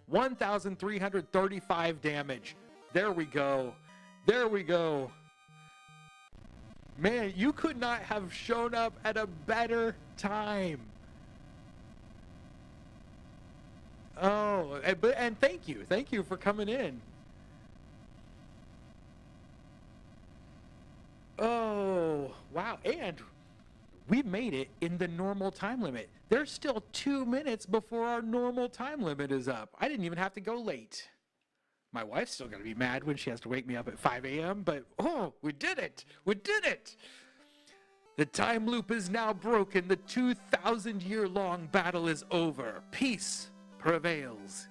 1,335 damage. There we go. There we go. Man, you could not have shown up at a better time. Oh, and thank you. Thank you for coming in. Oh, wow. And we made it in the normal time limit. There's still 2 minutes before our normal time limit is up. I didn't even have to go late. My wife's still going to be mad when she has to wake me up at 5 a.m., but oh, we did it. We did it. The time loop is now broken. The 2,000-year-long battle is over. Peace prevails.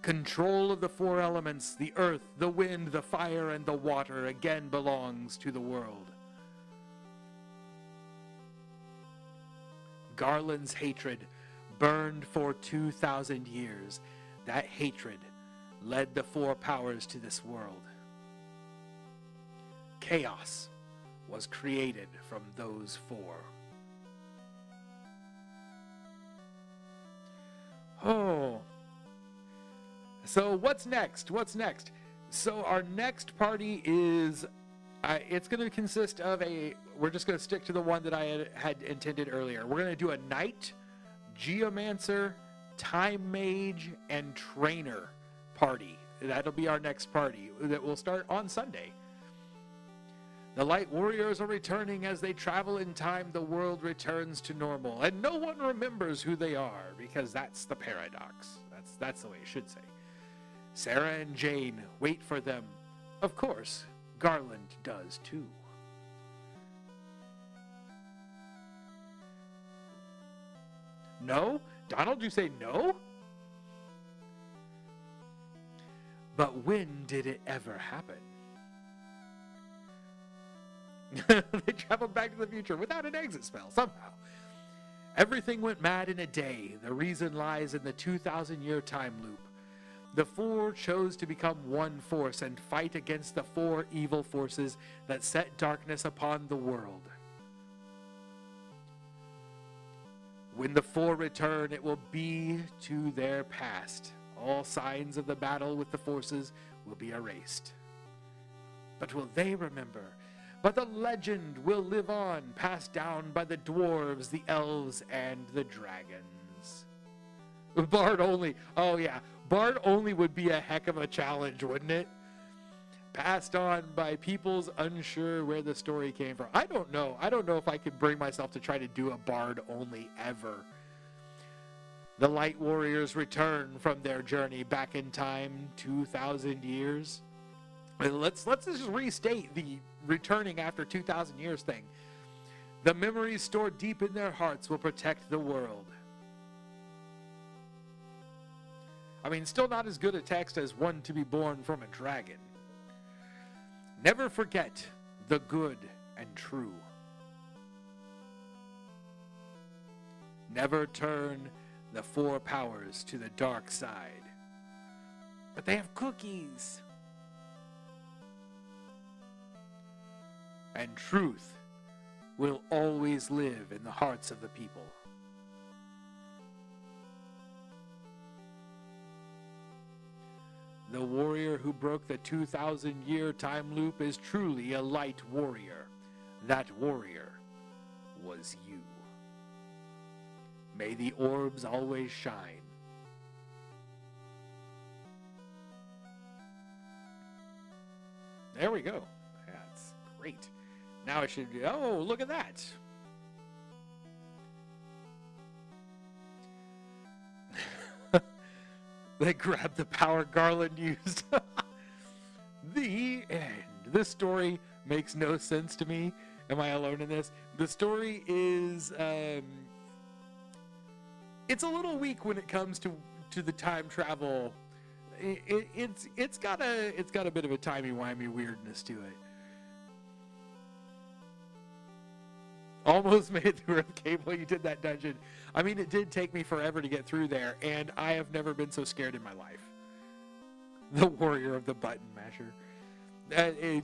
Control of the 4 elements, the earth, the wind, the fire, and the water, again belongs to the world. Garland's hatred burned for 2,000 years. That hatred led the 4 powers to this world. Chaos was created from those 4. Oh, So what's next? What's next? So our next party is, it's going to consist of we're just going to stick to the one that I had intended earlier. We're going to do a knight, geomancer, time mage, and trainer party. That'll be our next party that will start on Sunday. The light warriors are returning. As they travel in time, the world returns to normal, and no one remembers who they are, because that's the paradox. That's the way it should say. Sarah and Jane wait for them. Of course, Garland does too. No? Donald, you say no? But when did it ever happen? They traveled back to the future without an exit spell, somehow. Everything went mad in a day. The reason lies in the 2,000-year time loop. The four chose to become one force and fight against the four evil forces that set darkness upon the world. When the four return, it will be to their past. All signs of the battle with the forces will be erased. But will they remember? But the legend will live on, passed down by the dwarves, the elves, and the dragons. Bard only. Oh, yeah. Bard only would be a heck of a challenge, wouldn't it? Passed on by peoples unsure where the story came from. I don't know. I don't know if I could bring myself to try to do a Bard only ever. The Light Warriors return from their journey back in time, 2,000 years. Let's just restate the returning after 2,000 years thing. The memories stored deep in their hearts will protect the world. I mean, still not as good a text as one to be born from a dragon. Never forget the good and true. Never turn the four powers to the dark side. But they have cookies. And truth will always live in the hearts of the people. The warrior who broke the 2,000-year time loop is truly a light warrior. That warrior was you. May the orbs always shine. There we go. That's great. Now I should, oh, look at that. They grabbed the power Garland used. The end. This story makes no sense to me. Am I alone in this? The story is, it's a little weak when it comes to the time travel. It's got a bit of a timey-wimey weirdness to it. Almost made it through Cave while you did that dungeon. I mean, it did take me forever to get through there, and I have never been so scared in my life. The warrior of the button masher.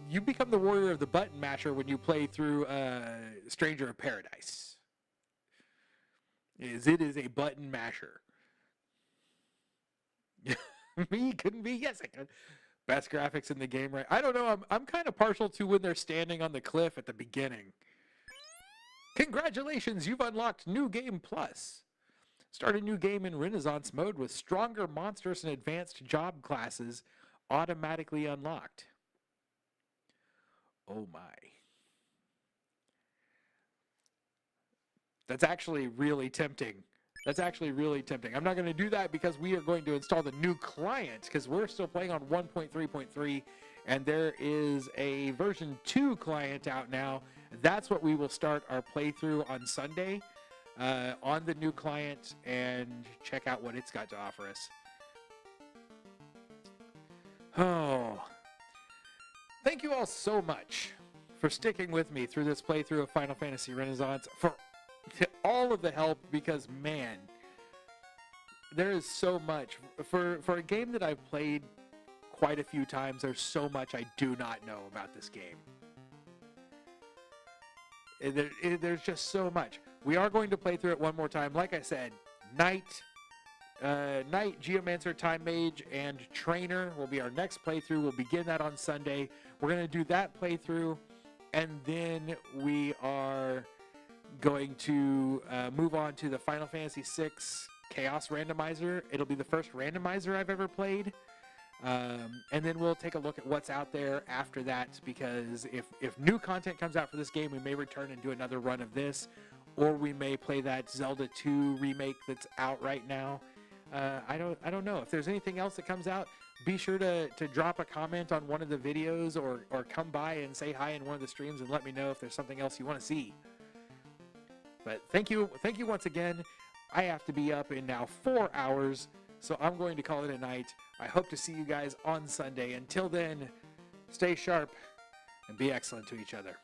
You become the warrior of the button masher when you play through Stranger of Paradise. It is a button masher. Me couldn't be. Yes, I could. Best graphics in the game, right? I don't know. I'm kind of partial to when they're standing on the cliff at the beginning. Congratulations, you've unlocked New Game Plus. Start a new game in Renaissance mode with stronger monsters and advanced job classes automatically unlocked. Oh my. That's actually really tempting. That's actually really tempting. I'm not going to do that because we are going to install the new client because we're still playing on 1.3.3 and there is a version 2 client out now. That's what we will start our playthrough on Sunday on the new client and check out what it's got to offer us. Oh, thank you all so much for sticking with me through this playthrough of Final Fantasy Renaissance, for all of the help, because man, there is so much. For a game that I've played quite a few times, there's so much I do not know about this game. There's just so much. We are going to play through it one more time. Like I said, Knight, Knight, Geomancer, Time Mage, and Trainer will be our next playthrough. We'll begin that on Sunday. We're going to do that playthrough, and then we are going to move on to the Final Fantasy VI Chaos Randomizer. It'll be the first randomizer I've ever played. And then we'll take a look at what's out there after that, because if new content comes out for this game, we may return and do another run of this, or we may play that Zelda 2 remake that's out right now. I don't know. If there's anything else that comes out, be sure to drop a comment on one of the videos, or come by and say hi in one of the streams and let me know if there's something else you want to see. But thank you once again. I have to be up in now 4 hours, so I'm going to call it a night. I hope to see you guys on Sunday. Until then, stay sharp and be excellent to each other.